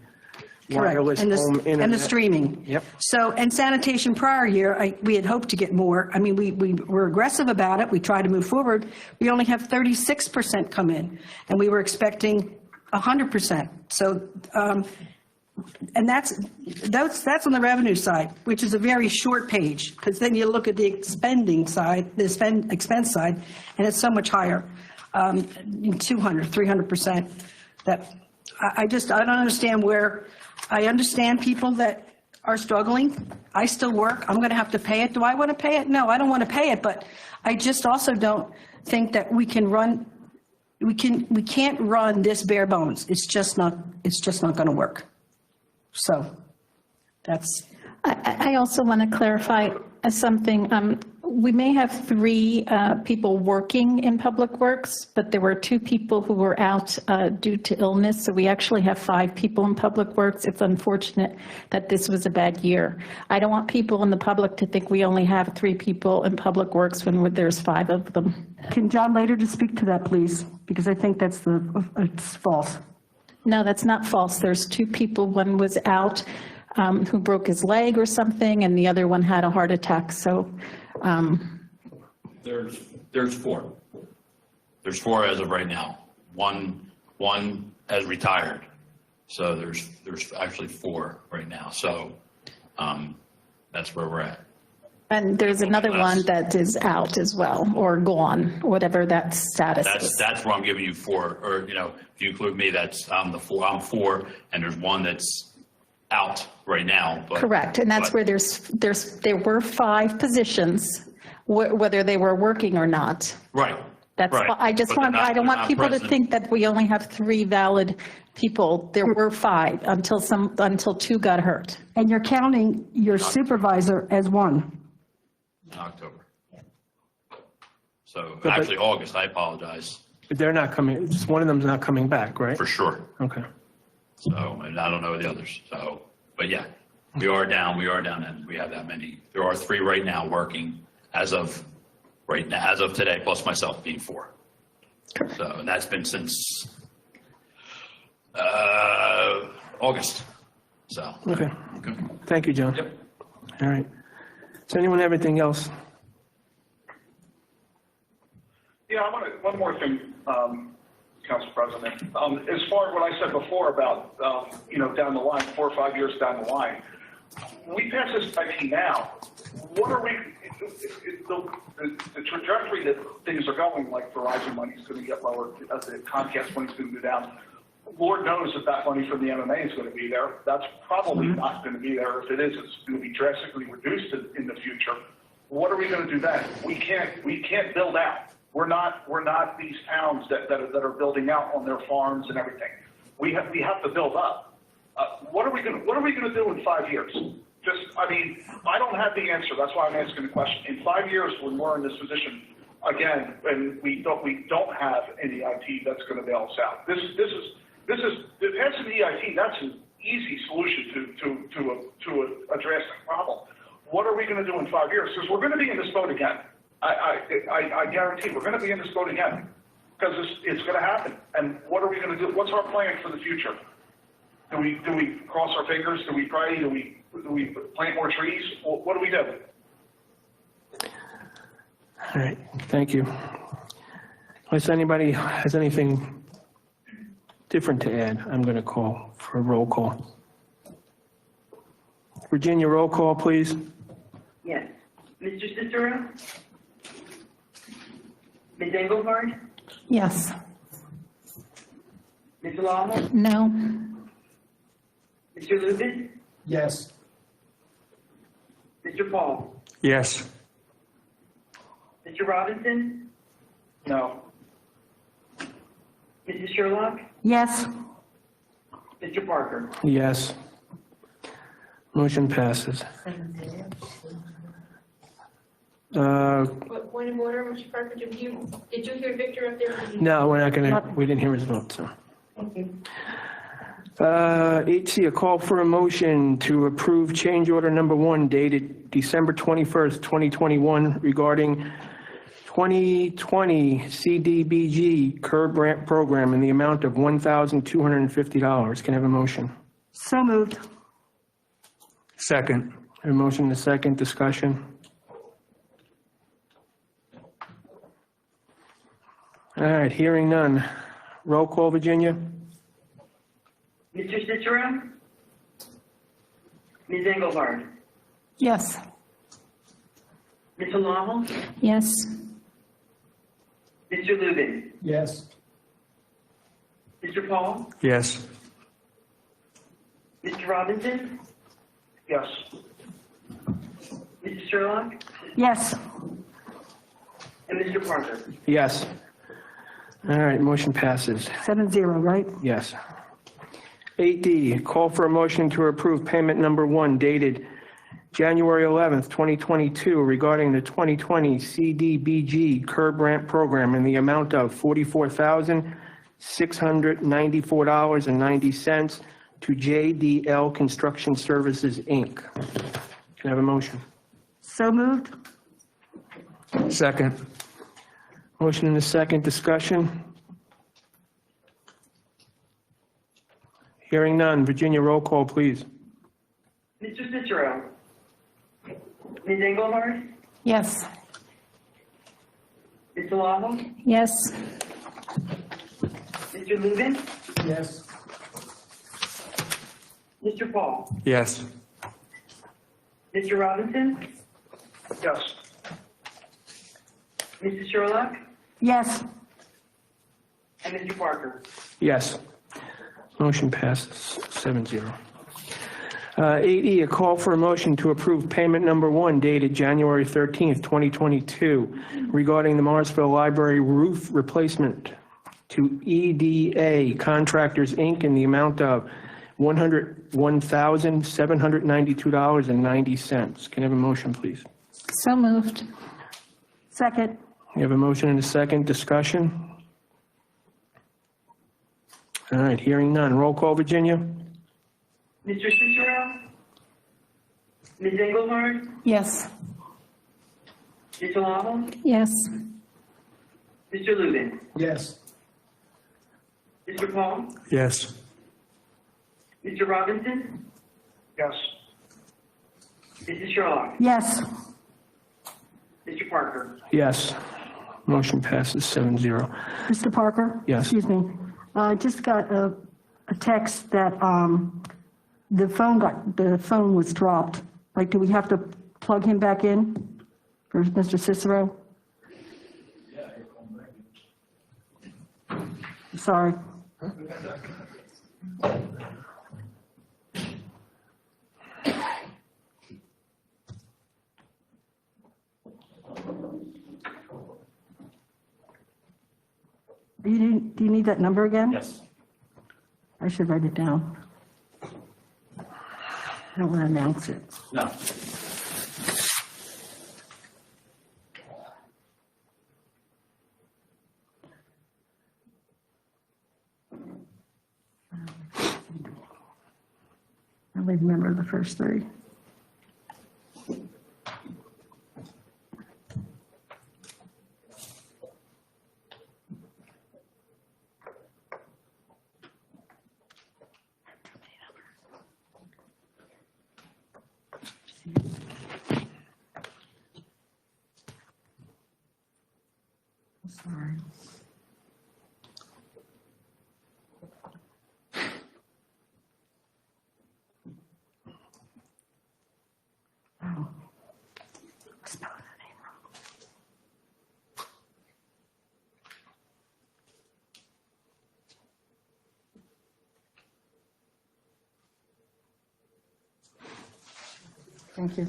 wireless home internet. And the streaming. Yep. So, and sanitation prior year, we had hoped to get more. I mean, we were aggressive about it. We tried to move forward. We only have 36% come in, and we were expecting 100%. So, and that's on the revenue side, which is a very short page, because then you look at the expending side, the expense side, and it's so much higher, 200, 300%. That I don't understand where. I understand people that are struggling. I still work. I'm going to have to pay it. Do I want to pay it? No, I don't want to pay it. But I just also don't think that we can run. We can't run this bare bones. It's just not going to work. So that's. I also want to clarify something. We may have 3 people working in Public Works, but there were 2 people who were out due to illness. So we actually have 5 people in Public Works. It's unfortunate that this was a bad year. I don't want people in the public to think we only have 3 people in Public Works when there's 5 of them. Can John later just speak to that, please? Because I think it's false. No, that's not false. There's 2 people. One was out who broke his leg or something, and the other one had a heart attack. So there's 4. There's 4 as of right now. One has retired. So there's actually 4 right now. So that's where we're at. And there's another one that is out as well, or gone, whatever that status is. That's where I'm giving you 4, or if you include me, I'm 4, and there's one that's out right now. But, correct, and that's where there were 5 positions, whether they were working or not. Right. That's right. I don't want people to think that we only have 3 valid people. There were 5 until 2 got hurt. And you're counting your supervisor as 1. In October. So actually August, I apologize. But they're not coming, just one of them's not coming back, right? For sure. Okay. So, and I don't know the others. So, but yeah, we are down and we have that many. There are 3 right now working as of today, plus myself being 4. So, and that's been since August. So. Okay. Thank you, John. Yep. All right. Does anyone have anything else? Yeah, I want to, one more thing, Council President. As far as what I said before about, down the line, 4 or 5 years down the line, we pass this IT now. What are we, the trajectory that things are going, like Verizon money is going to get lower, the Comcast money is going to go down. Lord knows if that money from the MMA is going to be there. That's probably not going to be there. If it is, it's going to be drastically reduced in the future. What are we going to do then? We can't build out. We're not these towns that are building out on their farms and everything. We have to build up. What are we going to do in 5 years? I don't have the answer. That's why I'm asking the question. In 5 years, when we're in this position again, and we don't have any IT that's going to bail us out. This is the passing the EIT. That's an easy solution to a drastic problem. What are we going to do in 5 years? Because we're going to be in this boat again. I guarantee we're going to be in this boat again because it's going to happen. And what are we going to do? What's our plan for the future? Do we cross our fingers? Do we pray? Do we plant more trees? What do we do? All right, thank you. Unless anybody has anything different to add, I'm going to call for a roll call. Virginia, roll call, please. Yes. Mr. Cicero? Ms. Engelhardt? Yes. Ms. Lawler? No. Mr. Lubin? Yes. Mr. Paul? Yes. Mr. Robinson? No. Mrs. Sherlock? Yes. Mr. Parker? Yes. Motion passes. Point of order, Mr. Parker, did you hear Victor up there? No, we didn't hear his vote, so. Thank you. 8C, a call for a motion to approve change order number 1 dated December 21st, 2021 regarding 2020 Cdbg curb ramp program in the amount of $1,250. Can I have a motion? So moved. Second. A motion and a second, discussion. All right, hearing none. Roll call, Virginia? Mr. Cicero? Ms. Engelhardt? Yes. Mr. Lawler? Yes. Mr. Lubin? Yes. Mr. Paul? Yes. Mr. Robinson? Yes. Mrs. Sherlock? Yes. And Mr. Parker? Yes. All right, motion passes. 7-0, right? Yes. 8D, call for a motion to approve payment number 1 dated January 11th, 2022 regarding the 2020 Cdbg curb ramp program in the amount of $44,694.90 to JDL Construction Services, Inc. Can I have a motion? So moved. Second. Motion and a second, discussion. Hearing none. Virginia, roll call, please. Mr. Cicero? Ms. Engelhardt? Yes. Mr. Lawler? Yes. Mr. Lubin? Yes. Mr. Paul? Yes. Mr. Robinson? Yes. Mrs. Sherlock? Yes. And Mr. Parker? Yes. Motion passes 7-0. 8E, a call for a motion to approve payment number 1 dated January 13th, 2022 regarding the Morrisville Library roof replacement to EDA Contractors, Inc. in the amount of $101,792.90. Can I have a motion, please? So moved. Second. We have a motion and a second, discussion. All right, hearing none. Roll call, Virginia? Mr. Cicero? Ms. Engelhardt? Yes. Mr. Lawler? Yes. Mr. Lubin? Yes. Mr. Paul? Yes. Mr. Robinson? Yes. Mrs. Sherlock? Yes. Yes. Motion passes 7-0. Mr. Parker? Yes. Excuse me. I just got a text that the phone was dropped. Like, do we have to plug him back in for Mr. Cicero? Sorry. Do you need that number again? Yes. I should write it down. I don't want to announce it. No. I only remember the first three. Sorry. Oh. Spell that name wrong. Thank you.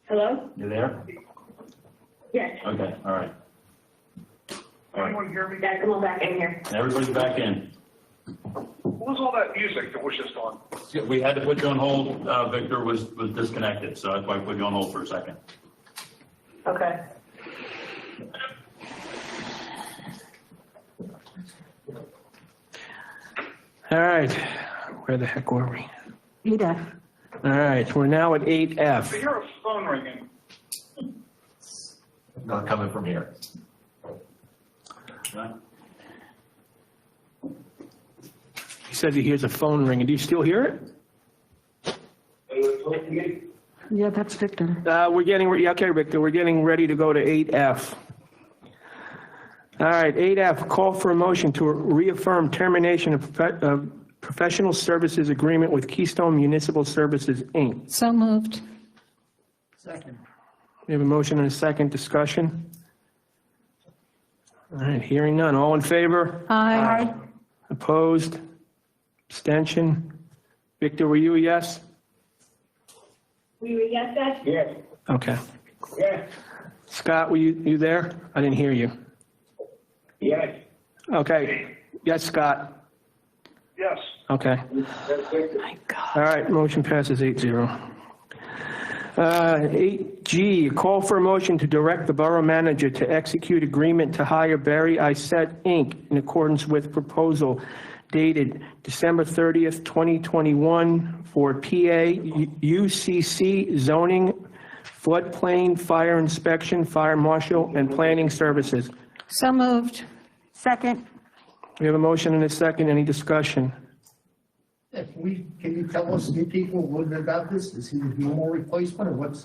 Hello? You there? Yes. Okay, all right. Anyone hear me? Guys, come on back in here. Everybody's back in. What was all that music that was just on? Yeah, we had to put you on hold. Victor was disconnected, so that's why I put you on hold for a second. Okay. All right. Where the heck were we? 8F. All right. We're now at 8F. I hear a phone ringing. Not coming from here. He says he hears a phone ringing. Do you still hear it? Yeah, that's Victor. We're getting, yeah, okay, Victor, we're getting ready to go to 8F. All right, 8F, call for a motion to reaffirm termination of professional services agreement with Keystone Municipal Services, Inc. So moved. Second. We have a motion and a second. Discussion. All right, hearing none. All in favor? Aye. Opposed? Abstention? Victor, were you a yes? We get that? Yes. Okay. Yes. Scott, were you there? I didn't hear you. Yes. Okay. Yes, Scott. Yes. Okay. All right, motion passes 8-0. 8G, call for a motion to direct the borough manager to execute agreement to hire Barry Isett, Inc. in accordance with proposal dated December 30th, 2021 for PA UCC zoning, floodplain, fire inspection, fire marshal, and planning services. So moved. Second. We have a motion and a second. Any discussion? Can you tell us, new people, a little bit about this? Is he the normal replacement or what's,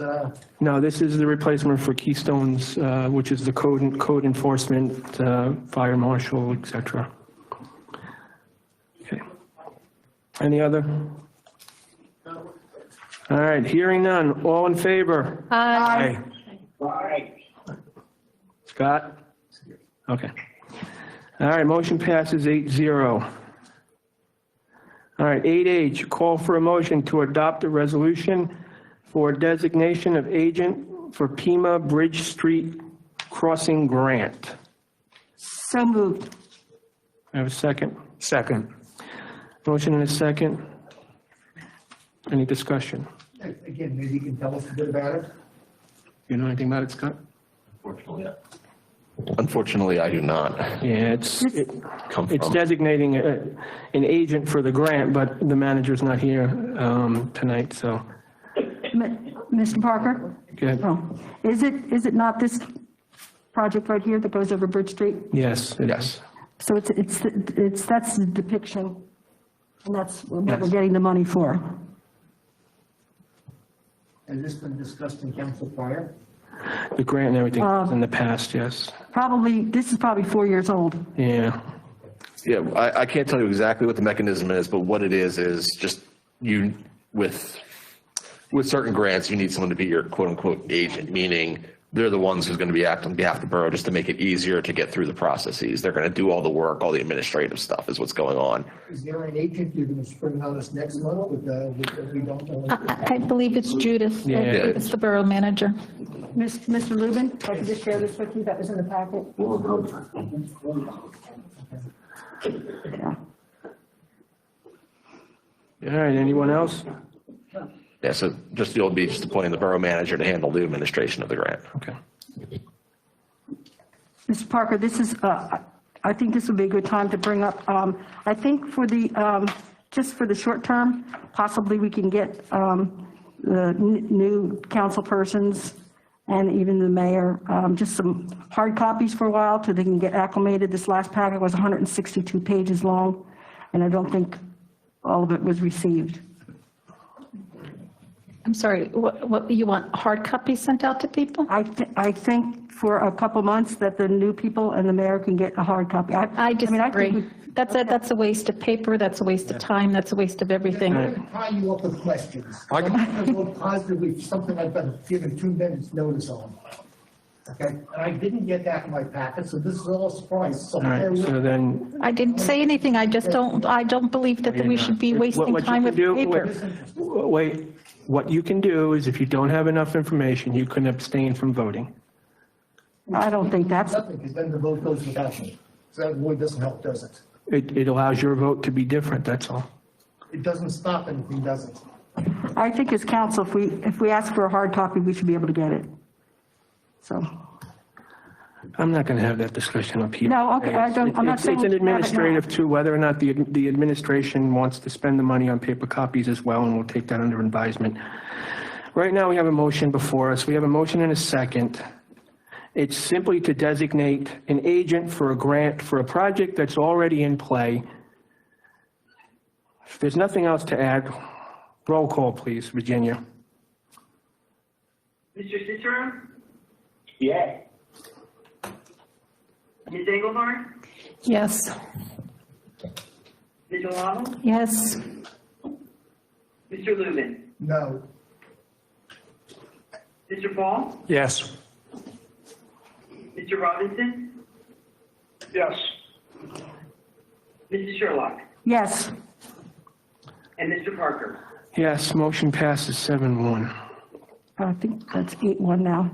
No, this is the replacement for Keystone's, which is the code enforcement, fire marshal, et cetera. Okay. Any other? All right, hearing none. All in favor? Aye. Aye. Scott? Okay. All right, motion passes 8-0. All right, 8H, call for a motion to adopt a resolution for designation of agent for Pima Bridge Street Crossing Grant. So moved. I have a second. Second. Motion and a second. Any discussion? Again, maybe you can tell us a bit about it. You know anything about it, Scott? Unfortunately, I do not. Yeah, it's Come from. designating an agent for the grant, but the manager's not here tonight, so. Mr. Parker? Go ahead. Oh, is it not this project right here that goes over Bridge Street? Yes. Yes. So that's the depiction, and that's what we're getting the money for. Has this been discussed in council prior? The grant and everything was in the past, yes. This is probably 4 years old. Yeah. Yeah, I can't tell you exactly what the mechanism is, but what it is just you, with certain grants, you need someone to be your quote-unquote agent, meaning they're the ones who's going to be acting on behalf of the borough just to make it easier to get through the processes. They're going to do all the work, all the administrative stuff is what's going on. Is there an agent you're going to spring on us next month with we don't know? I believe it's Judith. Yeah. It's the borough manager. Mr. Lubin, if I could just share this with you, that was in the packet. All right, anyone else? Yeah, so you'll be just appointing the borough manager to handle the administration of the grant. Okay. Mr. Parker, this is, I think this would be a good time to bring up, I think for the, just for the short term, possibly we can get the new council persons and even the mayor, just some hard copies for a while so they can get acclimated. This last packet was 162 pages long, and I don't think all of it was received. I'm sorry, what you want hard copies sent out to people? I think for a couple months that the new people and the mayor can get a hard copy. I disagree. That's a waste of paper, that's a waste of time, that's a waste of everything. I'm going to tie you up with questions. I'm going to go positively for something I've been given 2 minutes notice on. Okay, and I didn't get that in my packet, so this is all a surprise. So All right, so then, I didn't say anything, I don't believe that we should be wasting what you time can with do, paper. wait, what you can do is if you don't have enough information, you can abstain from voting. I don't think that's, Nothing, because then the vote goes without me. So that really doesn't help, does it? It allows your vote to be different, that's all. It doesn't stop anything, does it? I think as council, if we ask for a hard copy, we should be able to get it. So, I'm not going to have that discussion up here. No, okay, I'm not saying It's an we should have it now. administrative too, whether or not the administration wants to spend the money on paper copies as well, and we'll take that under advisement. Right now, we have a motion before us. We have a motion and a second. It's simply to designate an agent for a grant for a project that's already in play. If there's nothing else to add, roll call, please, Virginia. Mr. Cicero? Yeah. Ms. Engelhardt? Yes. Ms. O'Donnell? Yes. Mr. Lubin? No. Mr. Paul? Yes. Mr. Robinson? Yes. Mrs. Sherlock? yes. And Mr. Parker? Yes, motion passes 7-1. I think that's 8-1 now.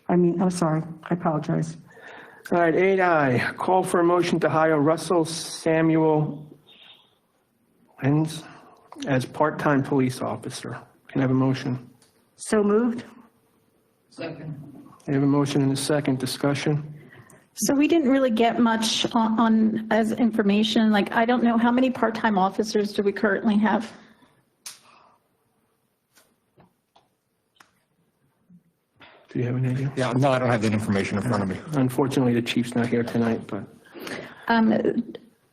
I'm sorry, I apologize. All right, 8I, call for a motion to hire Russell Samuel Lenz as part-time police officer. Can I have a motion? So moved? Second. I have a motion and a second. Discussion? So we didn't really get much on as information, like, I don't know, how many part-time officers do we currently have? Do you have an idea? Yeah, no, I don't have that information in front of me. Unfortunately, the chief's not here tonight, but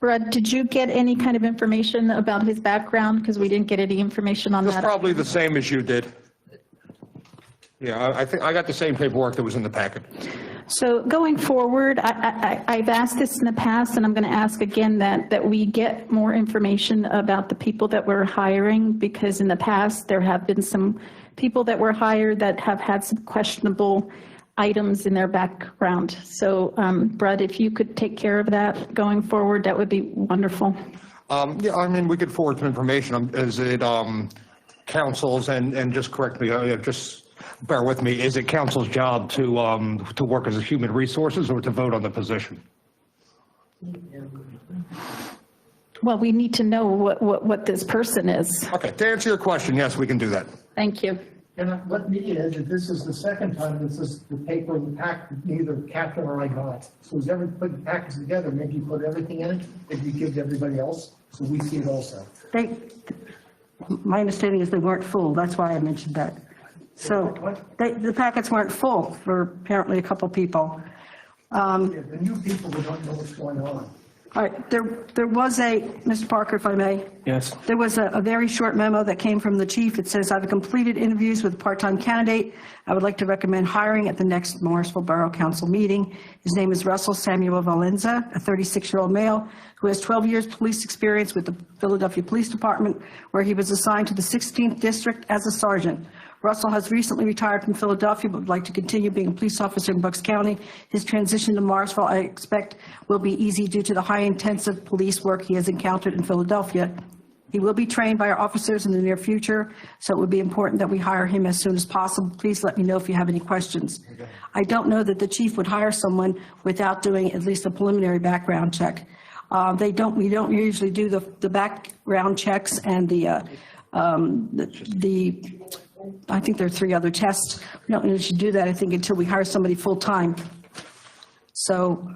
Brad, did you get any kind of information about his background? Because we didn't get any information on It's that. probably the same as you did. Yeah, I think I got the same paperwork that was in the packet. So going forward, I've asked this in the past, and I'm going to ask again that we get more information about the people that we're hiring, because in the past, there have been some people that were hired that have had some questionable items in their background. So, Brad, if you could take care of that going forward, that would be wonderful. Yeah, I mean, we could forward some information. Is it council's, and just correct me, just bear with me, is it council's job to work as a human resources or to vote on the position? Well, we need to know what this person is. Okay, to answer your question, yes, we can do that. Thank you. And what me is, that this is the second time this is the paper, the pack, neither Catherine or I got. So as ever put the packets together, maybe you put everything in it, that you give to everybody else, so we see it also. My understanding is they weren't full, that's why I mentioned that. So the packets weren't full for apparently a couple people. The new people who don't know what's going on. All right, there was Mr. Parker, if I may. Yes. There was a very short memo that came from the chief. It says, I've completed interviews with a part-time candidate. I would like to recommend hiring at the next Morrisville Borough Council meeting. His name is Russell Samuel Valenza, a 36-year-old male who has 12 years police experience with the Philadelphia Police Department, where he was assigned to the 16th District as a sergeant. Russell has recently retired from Philadelphia, but would like to continue being a police officer in Bucks County. His transition to Morrisville, I expect, will be easy due to the high intensive police work he has encountered in Philadelphia. He will be trained by our officers in the near future, so it would be important that we hire him as soon as possible. Please let me know if you have any questions. I don't know that the chief would hire someone without doing at least a preliminary background check. We don't usually do the background checks and I think there are 3 other tests. We don't usually do that, I think, until we hire somebody full-time. So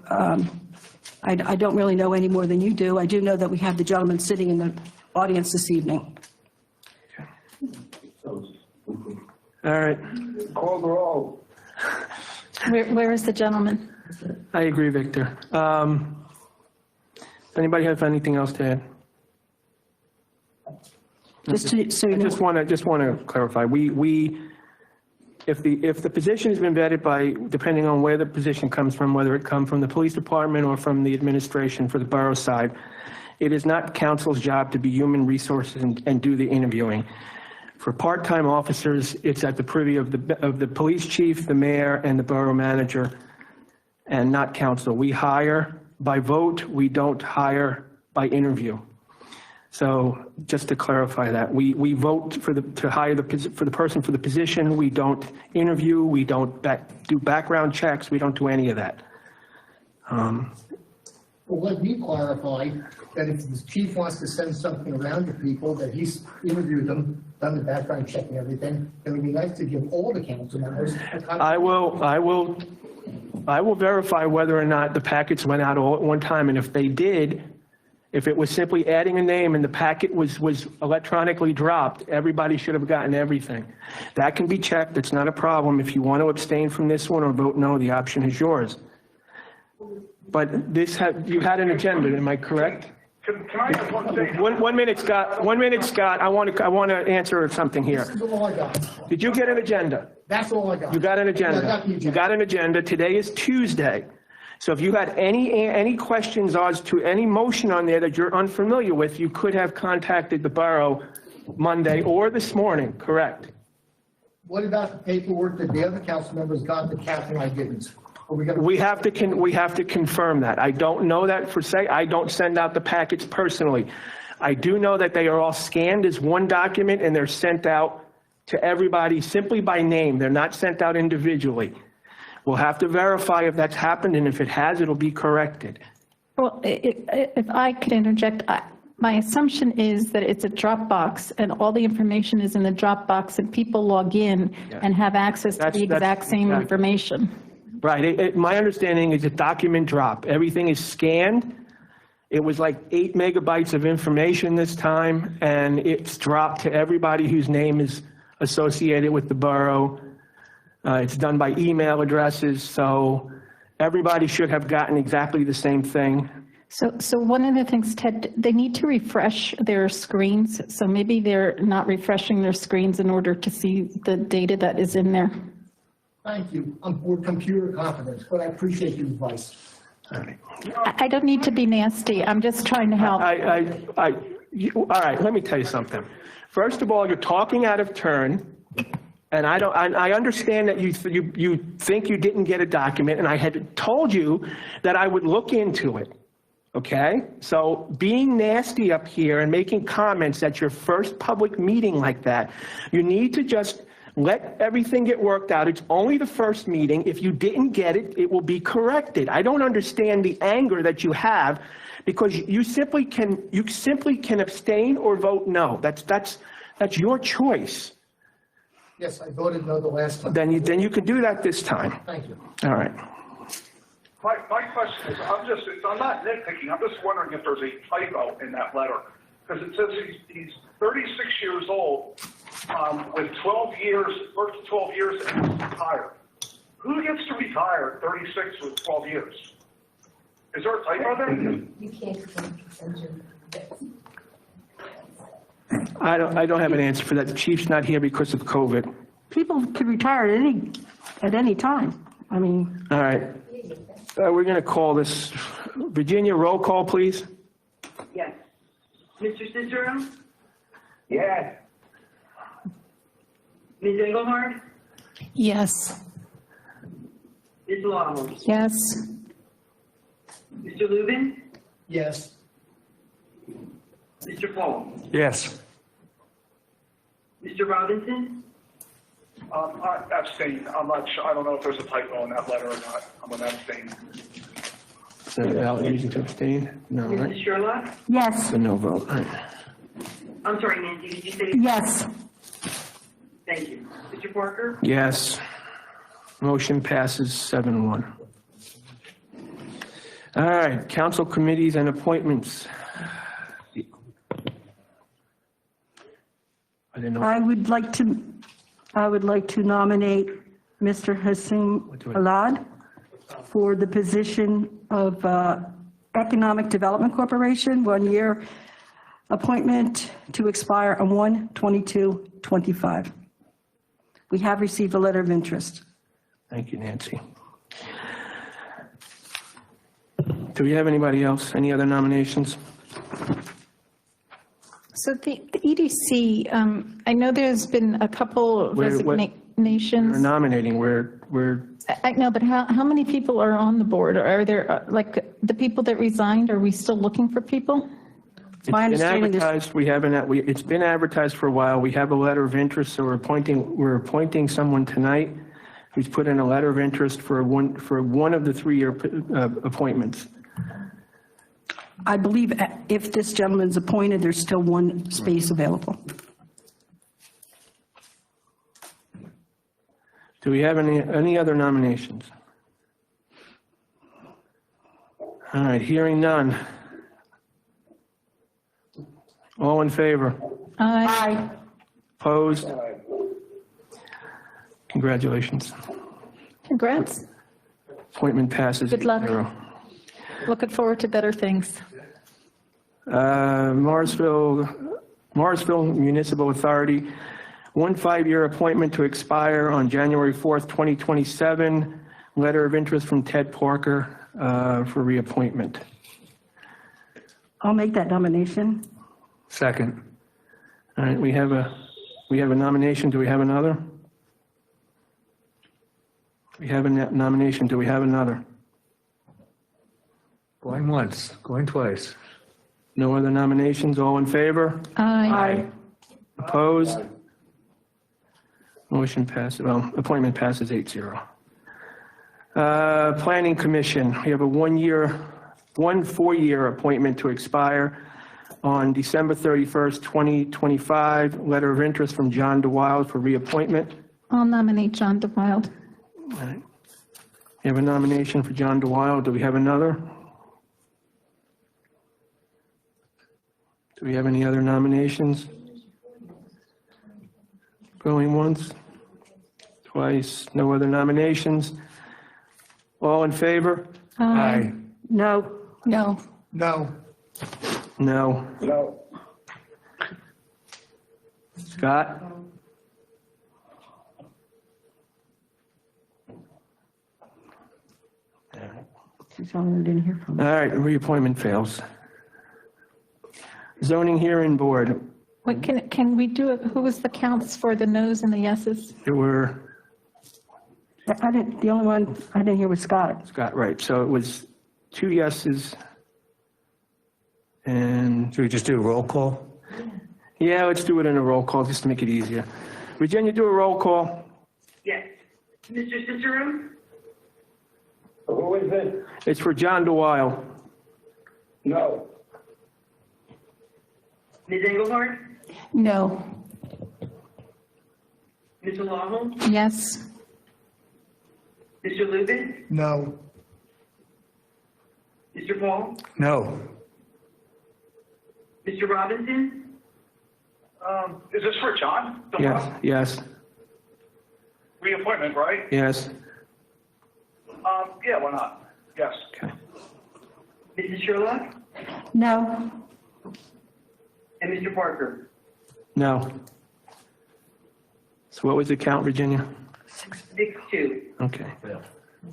I don't really know any more than you do. I do know that we have the gentleman sitting in the audience this evening. All right. Call the roll. Where is the gentleman? I agree, Victor. Anybody have anything else to add? Just so you know. I just want to clarify. If the position has been vetted by, depending on where the position comes from, whether it comes from the police department or from the administration for the borough side, it is not council's job to be human resources and do the interviewing. For part-time officers, it's at the privy of the police chief, the mayor, and the borough manager, and not council. We hire by vote. We don't hire by interview. So just to clarify that, we vote to hire for the person for the position. We don't interview. We don't do background checks. We don't do any of that. Well, let me clarify that if the chief wants to send something around to people, that he's interviewed them, done the background check and everything, it would be nice to give all the council members. I will verify whether or not the packets went out all at one time, and if they did, if it was simply adding a name and the packet was electronically dropped, everybody should have gotten everything. That can be checked. It's not a problem. If you want to abstain from this one or vote no, the option is yours. But you had an agenda, am I correct? Can I have one thing? 1 minute, Scott. 1 minute, Scott. I want to answer something here. This is all I got. Did you get an agenda? That's all I got. You got an agenda. Yeah, I got the agenda. You got an agenda. Today is Tuesday. So if you had any questions as to any motion on there that you're unfamiliar with, you could have contacted the borough Monday or this morning, correct? What about the paperwork that the other council members got that Catherine and I didn't? We have to confirm that. I don't know that for say. I don't send out the packets personally. I do know that they are all scanned as one document and they're sent out to everybody simply by name. They're not sent out individually. We'll have to verify if that's happened, and if it has, it'll be corrected. Well, if I could interject, my assumption is that it's a Dropbox and all the information is in the Dropbox and people log in and have access to the exact same information. Right. My understanding is a document drop. Everything is scanned. It was like 8 megabytes of information this time, and it's dropped to everybody whose name is associated with the borough. It's done by email addresses, so everybody should have gotten exactly the same thing. So one of the things, Ted, they need to refresh their screens. So maybe they're not refreshing their screens in order to see the data that is in there. Thank you. We're computer confident, but I appreciate your advice. I don't need to be nasty. I'm just trying to help. All right, let me tell you something. First of all, you're talking out of turn. And I understand that you think you didn't get a document, and I had told you that I would look into it, okay? So being nasty up here and making comments at your first public meeting like that, you need to just let everything get worked out. It's only the first meeting. If you didn't get it, it will be corrected. I don't understand the anger that you have because you simply can abstain or vote no. That's your choice. Yes, I voted no the last time. Then you can do that this time. Thank you. All right. My question is, I'm not nitpicking, I'm just wondering if there's a typo in that letter. Because it says he's 36 years old, with 12 years, first 12 years, and he's retired. Who gets to retire at 36 with 12 years? Is there a typo there? You can't I don't have an answer for that. The chief's not here because of COVID. People could retire at any time. I mean, All right. We're going to call this. Virginia, roll call, please. Yes. Mr. Cicero? Yes. Ms. Engelhardt? Yes. Ms. Law? Yes. Mr. Lubin? Yes. Mr. Paul? Yes. Mr. Robinson? I abstain. I'm not sure. I don't know if there's a typo in that letter or not. I'm going to abstain. Is that out reason to abstain? No, right? Mrs. Sherlock? yes, So no vote. All right. I'm sorry, Nancy, did you say? yes. Thank you. Mr. Parker? Yes. Motion passes 7-1. All right, council committees and appointments. I didn't know. I would like to nominate Mr. Hassim Alad for the position of Economic Development Corporation, 1-year appointment to expire on 1/22/25. We have received a letter of interest. Thank you, Nancy. Do we have anybody else? Any other nominations? So the EDC, I know there's been a couple We're resignations. nominating, we're, I know, but how many people are on the board? Are there, like, the people that resigned, are we still looking for people? it's been advertised, it's been advertised for a while. We have a letter of interest, so we're appointing someone tonight who's put in a letter of interest for one of the 3-year appointments. I believe if this gentleman's appointed, there's still one space available. Do we have any other nominations? All right, hearing none. All in favor? Aye. Opposed? Congratulations. Congrats. Appointment passes. Good luck. 8-0. Looking forward to better things. Morrisville Municipal Authority, 1 5-year appointment to expire on January 4th, 2027. Letter of interest from Ted Parker for reappointment. I'll make that nomination. Second. All right, we have a nomination. Do we have another? We have a nomination. Do we have another? Going once, going twice. No other nominations? All in favor? Aye. Opposed? Motion passes, appointment passes 8-0. Planning Commission, we have a 1 4-year appointment to expire on December 31st, 2025. Letter of interest from John DeWild for reappointment. I'll nominate John DeWild. All right. We have a nomination for John DeWild. Do we have another? Do we have any other nominations? Going once, twice, no other nominations. All in favor? Aye. No. No. No. No. No. Scott? Didn't hear from All right, reappointment fails. Zoning Hearing Board, Wait, can we do it? Who was the counts for the noes and the yeses? there were, the only one I didn't hear was Scott. Scott, right, so it was 2 yeses and, Should we just do a roll call? yeah, let's do it in a roll call just to make it easier. Virginia, do a roll call. Yes. Mr. Cicero? Who is it? It's for John DeWild. No. Ms. Engelhardt? No. Mr. Lawhol? Yes. Mr. Lubin? No. Mr. Paul? No. Mr. Robinson? Is this for John? Yes. Reappointment, right? Yes. Yeah, why not? Yes. Mrs. Sherlock? No. And Mr. Parker? No. So what was the count, Virginia? 6-2. Okay.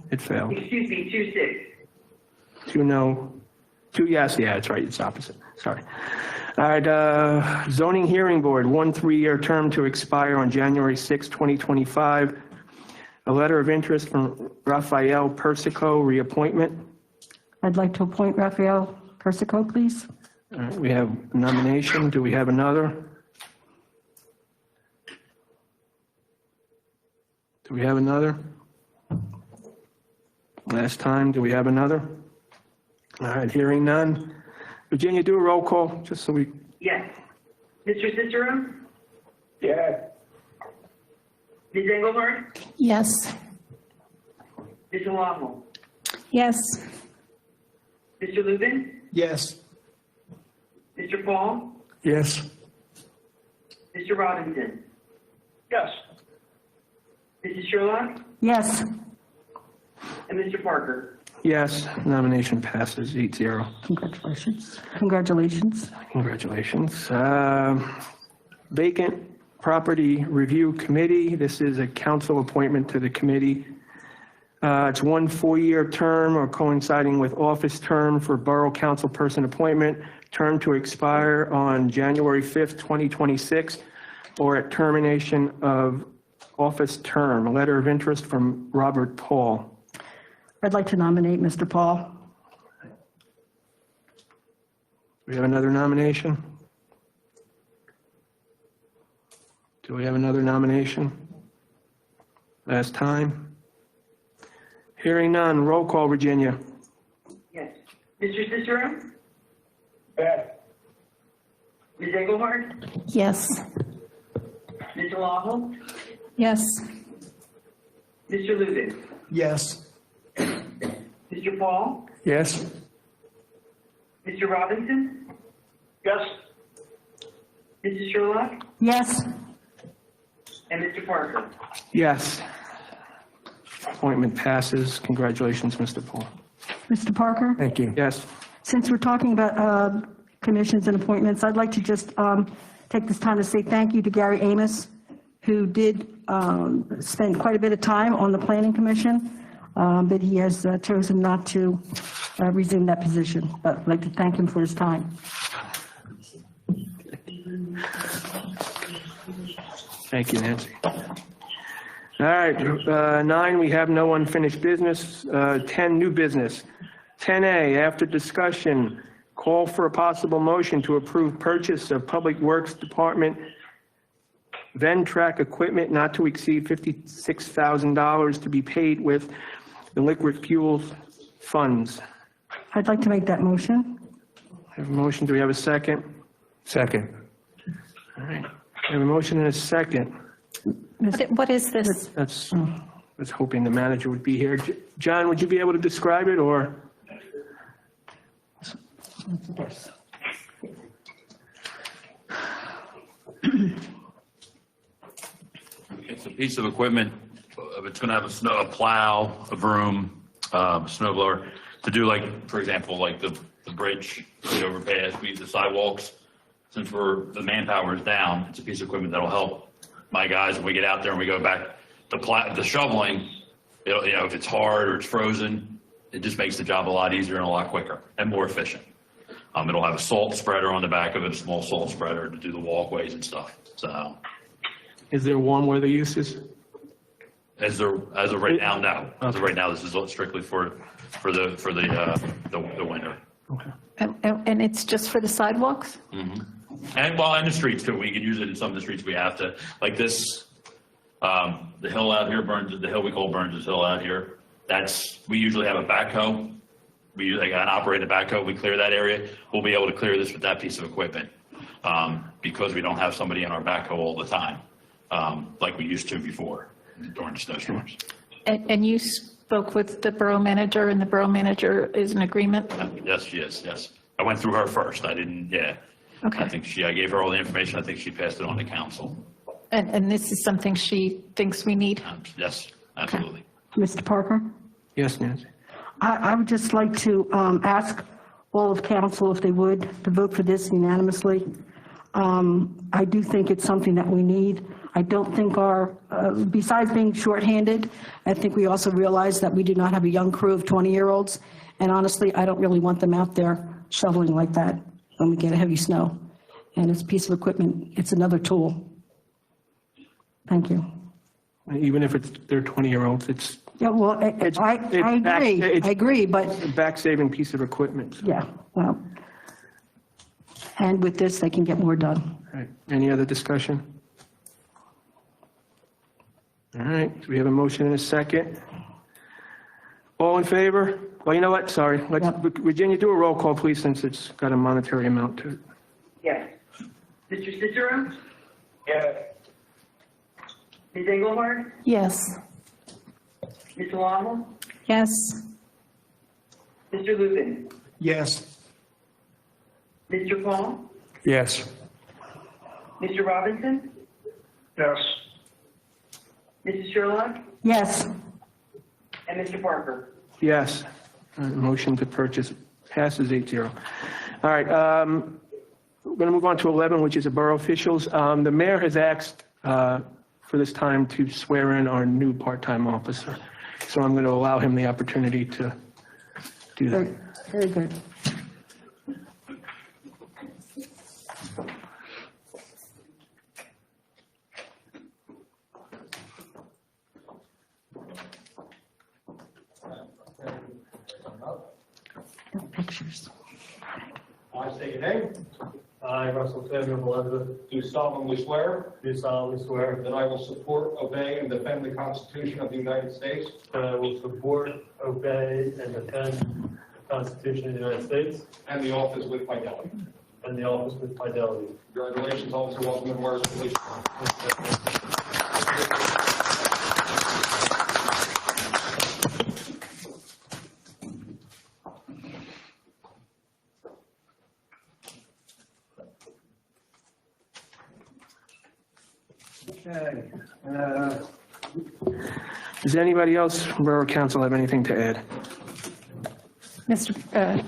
It failed. Excuse me, 2-6. 2 no, 2 yes, yeah, that's right, it's opposite, sorry. All right, zoning hearing board, 1 3-year term to expire on January 6, 2025. A letter of interest from Rafael Persico, reappointment. I'd like to appoint Rafael Persico, please. All right, we have a nomination, do we have another? Do we have another? Last time, do we have another? All right, hearing none. Virginia, do a roll call, just so we, Yes. Mr. Cicero? Yeah. Ms. Engelhardt? Yes. Mr. Lawhol? Yes. Mr. Lubin? Yes. Mr. Paul? Yes. Mr. Robinson? Yes. Mrs. Sherlock? Yes. And Mr. Parker? yes, nomination passes 8-0. Congratulations. Congratulations. Congratulations. Vacant Property Review Committee. This is a council appointment to the committee. It's 1 4-year term or coinciding with office term for Borough Council person appointment, term to expire on January 5th, 2026, or at termination of office term. A letter of interest from Robert Paul. I'd like to nominate Mr. Paul. We have another nomination? Do we have another nomination? Last time? Hearing none, roll call, Virginia. Yes. Mr. Cicero? Yeah. Ms. Engelhardt? Yes. Mr. Lawhol? Yes. Mr. Lubin? Yes. Mr. Paul? Yes. Mr. Robinson? Yes. Mrs. Sherlock? Yes. And Mr. Parker? Yes. Appointment passes. Congratulations, Mr. Paul. Mr. Parker? Thank you. Yes. Since we're talking about commissions and appointments, I'd like to just take this time to say thank you to Gary Amos, who did spend quite a bit of time on the Planning Commission, but he has chosen not to resume that position. But I'd like to thank him for his time. Thank you, Nancy. All right, 9, we have no unfinished business. 10, new business. 10A, after discussion, call for a possible motion to approve purchase of Public Works Department Ventrac equipment not to exceed $56,000 to be paid with the liquid fuels funds. I'd like to make that motion. I have a motion. Do we have a second? Second. All right. I have a motion and a second. What is this? That's, I was hoping the manager would be here. John, would you be able to describe it, or? It's a piece of equipment. It's going to have a plow, a broom, a snow blower to do, like, for example, like the bridge, the overpass, the sidewalks. Since the manpower is down, it's a piece of equipment that'll help my guys when we get out there and we go back to shoveling. If it's hard or it's frozen, it just makes the job a lot easier and a lot quicker and more efficient. It'll have a salt spreader on the back of it, a small salt spreader to do the walkways and stuff. So, Is there warm weather uses? as of right now, no. As of right now, this is strictly for the winter. Okay. And it's just for the sidewalks? Mm-hmm. And the streets too. We can use it in some of the streets we have to, like this, the hill out here, the hill we call Burns' Hill out here. We usually have a backhoe we like an operator backhoe, we clear that area, we'll be able to clear this with that piece of equipment. Because we don't have somebody in our backhoe all the time, like we used to before during the snowstorms. And you spoke with the borough manager, and the borough manager is in agreement? Yes, she is, yes. I went through her first. I didn't, yeah. Okay. I think I gave her all the information. I think she passed it on to council. And this is something she thinks we need? Yes, absolutely. Mr. Parker? Yes, Nancy. I would just like to ask all of council if they would to vote for this unanimously. I do think it's something that we need. I don't think besides being shorthanded, I think we also realize that we do not have a young crew of 20-year-olds. And honestly, I don't really want them out there shoveling like that when we get a heavy snow. And it's a piece of equipment. It's another tool. Thank you. Even if they're 20-year-olds, it's. Yeah, well, I agree, but. A back-saving piece of equipment. So. Yeah, well. And with this, they can get more done. All right. Any other discussion? All right. So we have a motion and a second. All in favor? Well, you know what? Sorry. Virginia, do a roll call, please, since it's got a monetary amount to it. Yes. Mr. Cicero? Yes. Ms. Engelhardt? Yes. Ms. Waddle? Yes. Mr. Lubin? Yes. Mr. Paul? Yes. Mr. Robinson? Yes. Mrs. Sherlock? Yes. And Mr. Parker? Yes. Motion to purchase passes 8-0. All right. We're going to move on to 11, which is the borough officials. The mayor has asked for this time to swear in our new part-time officer. So I'm going to allow him the opportunity to do that. Very good. No pictures. I state your name. I, Russell Samuel Elizabeth, do solemnly swear. Do solemnly swear. That I will support, obey, and defend the Constitution of the United States. That I will support, obey, and defend the Constitution of the United States. And the office with fidelity. And the office with fidelity. Congratulations, Officer. Welcome to Morrisville Police Department. Okay. Does anybody else from Borough Council have anything to add? Mr.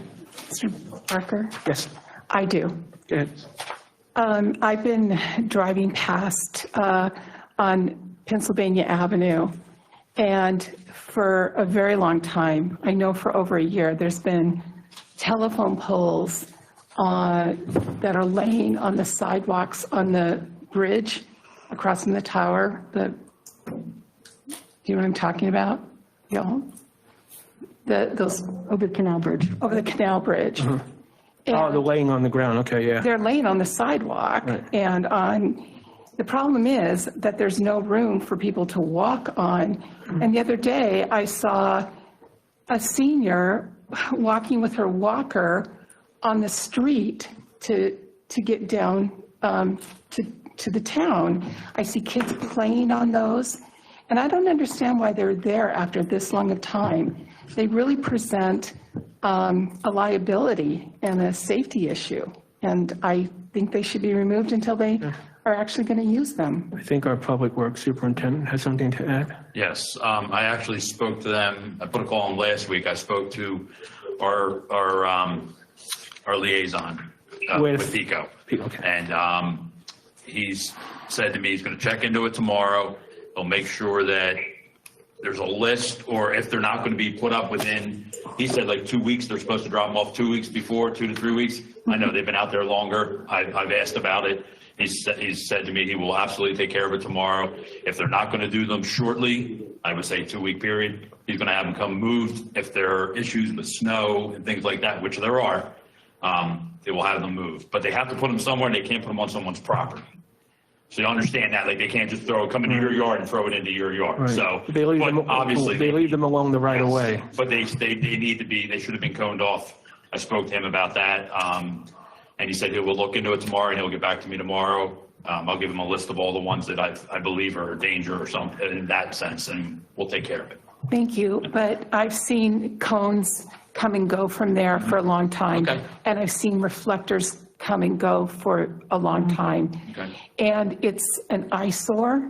Parker? Yes. I do. Go ahead. I've been driving past on Pennsylvania Avenue, and for a very long time, I know for over a year, there's been telephone poles that are laying on the sidewalks on the bridge across from the tower. Do you know what I'm talking about? Yeah. Those over the canal bridge. Over the canal bridge. Mm-hmm. Oh, they're laying on the ground. Okay, yeah. They're laying on the sidewalk, right. And the problem is that there's no room for people to walk on. Mm-hmm. And the other day, I saw a senior walking with her walker on the street to get down to the town. I see kids playing on those, and I don't understand why they're there after this long of time. They really present a liability and a safety issue, and I think they should be removed until they are actually going to use them. I think our public works superintendent has something to add. Yes, I actually spoke to them. I put a call in last week. I spoke to our liaison with PICO. Okay. And he's said to me he's going to check into it tomorrow. He'll make sure that there's a list, or if they're not going to be put up within, he said like 2 weeks, they're supposed to drop them off 2 weeks before, 2 to 3 weeks. I know they've been out there longer. I've asked about it. He's said to me he will absolutely take care of it tomorrow. If they're not going to do them shortly, I would say 2 week period, he's going to have them come moved. If there are issues with snow and things like that, which there are, they will have them moved. But they have to put them somewhere, and they can't put them on someone's property. So you understand that, like, they can't just come into your yard and throw it into your yard. Right. So, They leave but them, obviously. they leave them along the right of way. But they need to be, they should have been coned off. I spoke to him about that. And he said he will look into it tomorrow and he'll get back to me tomorrow. I'll give him a list of all the ones that I believe are a danger or something in that sense, and we'll take care of it. Thank you, but I've seen cones come and go from there for a long time. Okay. And I've seen reflectors come and go for a long time. Okay. And it's an eyesore,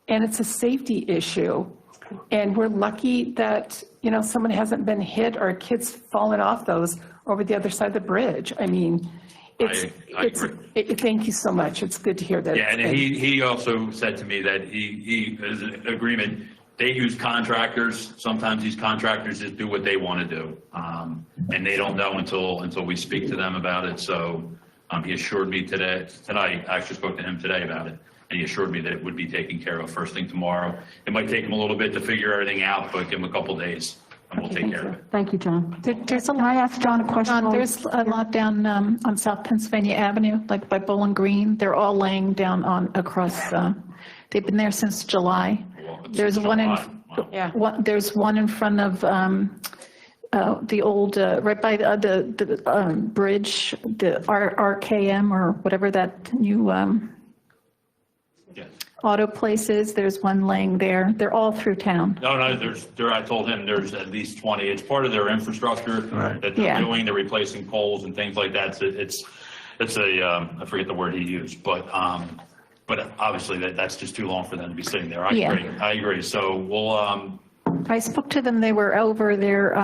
and it's a safety issue. And we're lucky that, you know, someone hasn't been hit or a kid's fallen off those over the other side of the bridge. I mean, thank you so much. It's good to hear that. Yeah, and he also said to me that he is an agreement. They use contractors. Sometimes these contractors just do what they want to do, and they don't know until we speak to them about it. So he assured me tonight. I actually spoke to him today about it, and he assured me that it would be taken care of first thing tomorrow. It might take him a little bit to figure everything out, but give him a couple days, and we'll take care of it. Thank you, John. There's a Can I ask John a question? John, there's a lot down on South Pennsylvania Avenue, like by Bowling Green. They're all laying down across. They've been there since July. There's one there's one in front of the old right by the bridge, the RKM or whatever that new auto place is. There's one laying there. They're all through town. No, I told him there's at least 20. It's part of their infrastructure that they're doing. They're replacing poles and things like that. So it's I forget the word he used, but obviously that's just too long for them to be sitting there. I agree. So we'll. I spoke to them. They were over there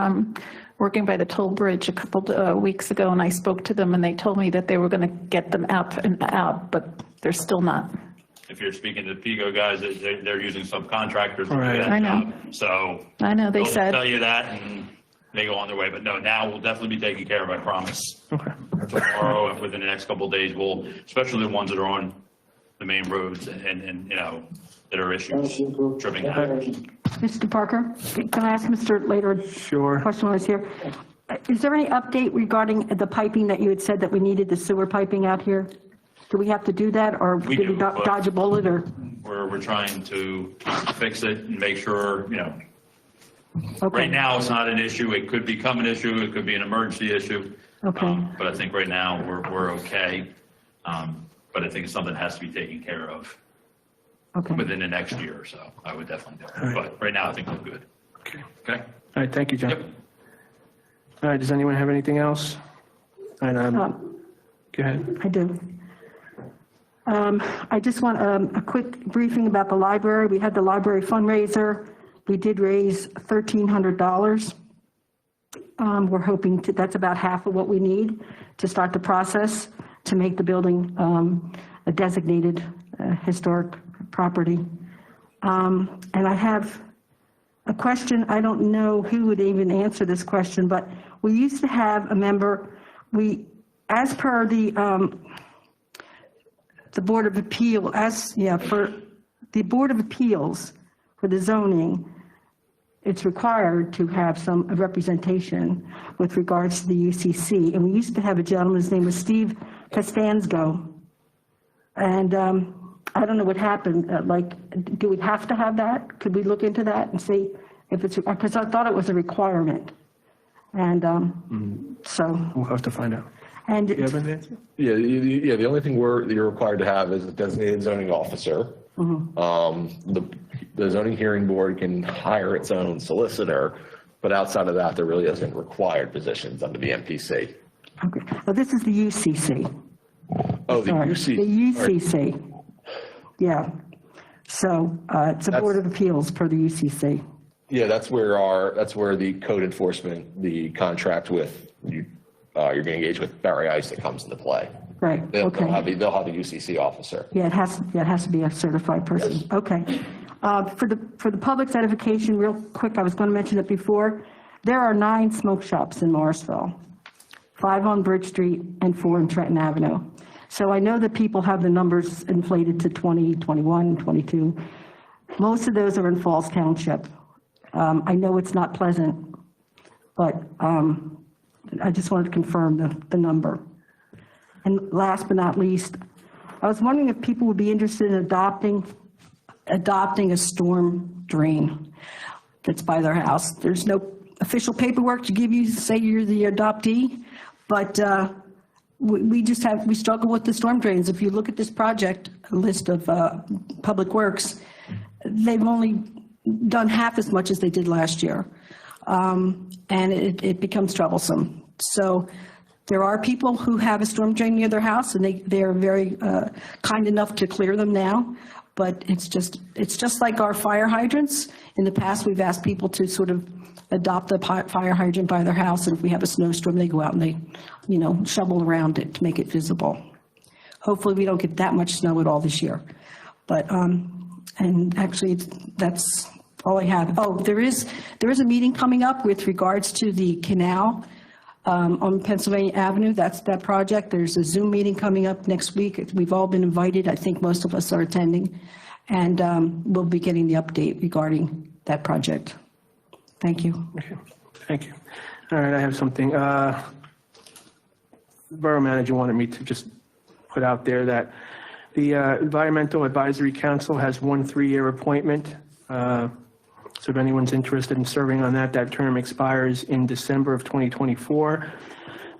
working by the toll bridge a couple weeks ago, and I spoke to them, and they told me that they were going to get them up and out, but they're still not. If you're speaking to the PIGO guys, they're using subcontractors to do that I know. job. So I know they they'll said. tell you that, and they go on their way. But no, now we'll definitely be taken care of. I promise. Okay. Tomorrow and within the next couple of days, we'll, especially the ones that are on the main roads and you know that are issues tripping. Mr. Parker, can I ask Mr. Later a question while he's here? Is there any update regarding the piping that you had said that we needed the sewer piping out here? Do we have to do that, or did we dodge a bullet, or? We're trying to fix it and make sure, you know. Okay. Right now, it's not an issue. It could become an issue. It could be an emergency issue. Okay. But I think right now we're okay. But I think it's something that has to be taken care of within the next year or so. I would definitely do it. But right now, I think we're good. Okay. Okay. All right, thank you, John. Yep. All right, does anyone have anything else? All right, go ahead. I do. I just want a quick briefing about the library. We had the library fundraiser. We did raise $1,300. We're hoping that's about half of what we need to start the process to make the building a designated historic property. And I have a question. I don't know who would even answer this question, but we used to have a member, as per the Board of Appeal, for the Board of Appeals for the zoning, it's required to have some representation with regards to the UCC. And we used to have a gentleman, his name was Steve Costanzo. And I don't know what happened. Do we have to have that? Could we look into that and see if it's, because I thought it was a requirement. And so. We'll have to find out. And do you have an answer? Yeah, the only thing you're required to have is a designated zoning officer. The zoning hearing board can hire its own solicitor, but outside of that, there really isn't required positions under the MPC. Okay, well, this is the UCC. Oh, the Sorry, UCC. The UCC. Yeah. So it's a Board of Appeals per the UCC. Yeah, that's where the code enforcement, the contract with you, you're going to engage with Barry Ice that comes into play. Right. They'll Okay. have a UCC officer. Yeah, it has to be a certified person. Yes. Okay. For the public's edification, real quick, I was going to mention it before. There are 9 smoke shops in Morrisville, 5 on Bridge Street and 4 in Trenton Avenue. So I know that people have the numbers inflated to 20, 21, 22. Most of those are in Falls Township. I know it's not pleasant, but I just wanted to confirm the number. And last but not least, I was wondering if people would be interested in adopting a storm drain that's by their house. There's no official paperwork to give you, say you're the adoptee, but we struggle with the storm drains. If you look at this project list of Public Works, they've only done half as much as they did last year. And it becomes troublesome. So there are people who have a storm drain near their house, and they are very kind enough to clear them now. But it's just like our fire hydrants. In the past, we've asked people to sort of adopt a fire hydrant by their house, and if we have a snowstorm, they go out and they, shovel around it to make it visible. Hopefully, we don't get that much snow at all this year. But and actually, that's all I have. Oh, there is a meeting coming up with regards to the canal on Pennsylvania Avenue. That's that project. There's a Zoom meeting coming up next week. We've all been invited. I think most of us are attending. And we'll be getting the update regarding that project. Thank you. Okay. Thank you. All right, I have something. The Borough Manager wanted me to just put out there that the Environmental Advisory Council has one 3-year appointment. So if anyone's interested in serving on that term expires in December of 2024.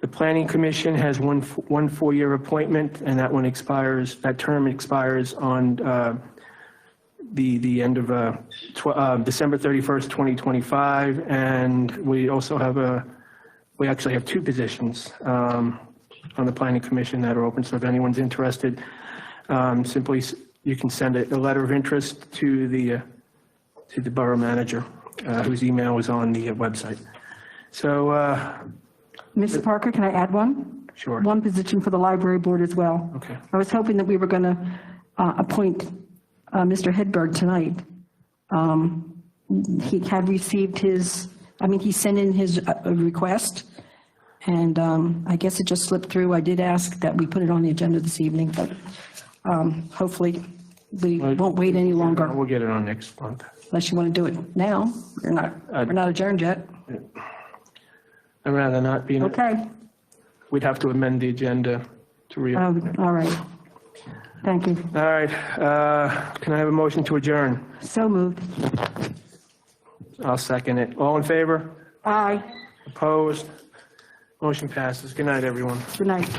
The Planning Commission has one 4-year appointment, and that term expires on the end of December 31st, 2025. And we also we actually have 2 positions on the Planning Commission that are open. So if anyone's interested, simply you can send a letter of interest to the Borough Manager, whose email is on the website. So, Mr. Parker, can I add one? Sure. One position for the Library Board as well. Okay. I was hoping that we were going to appoint Mr. Hedberg tonight. He had received he sent in his request, and I guess it just slipped through. I did ask that we put it on the agenda this evening, but hopefully we won't wait any longer. We'll get it on next month. Unless you want to do it now. We're not adjourned yet. I'd rather not be. Okay. We'd have to amend the agenda to reopen. All right. Thank you. All right. Can I have a motion to adjourn? So moved. I'll second it. All in favor? Aye. Opposed? Motion passes. Good night, everyone. Good night.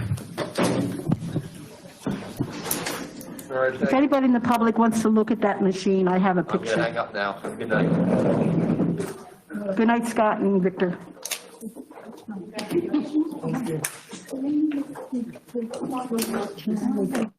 All right, If anybody in the public wants to look at that machine, I have a I'm going to picture. hang up now. Have a good night. Good night, Scott and Victor. Thank you.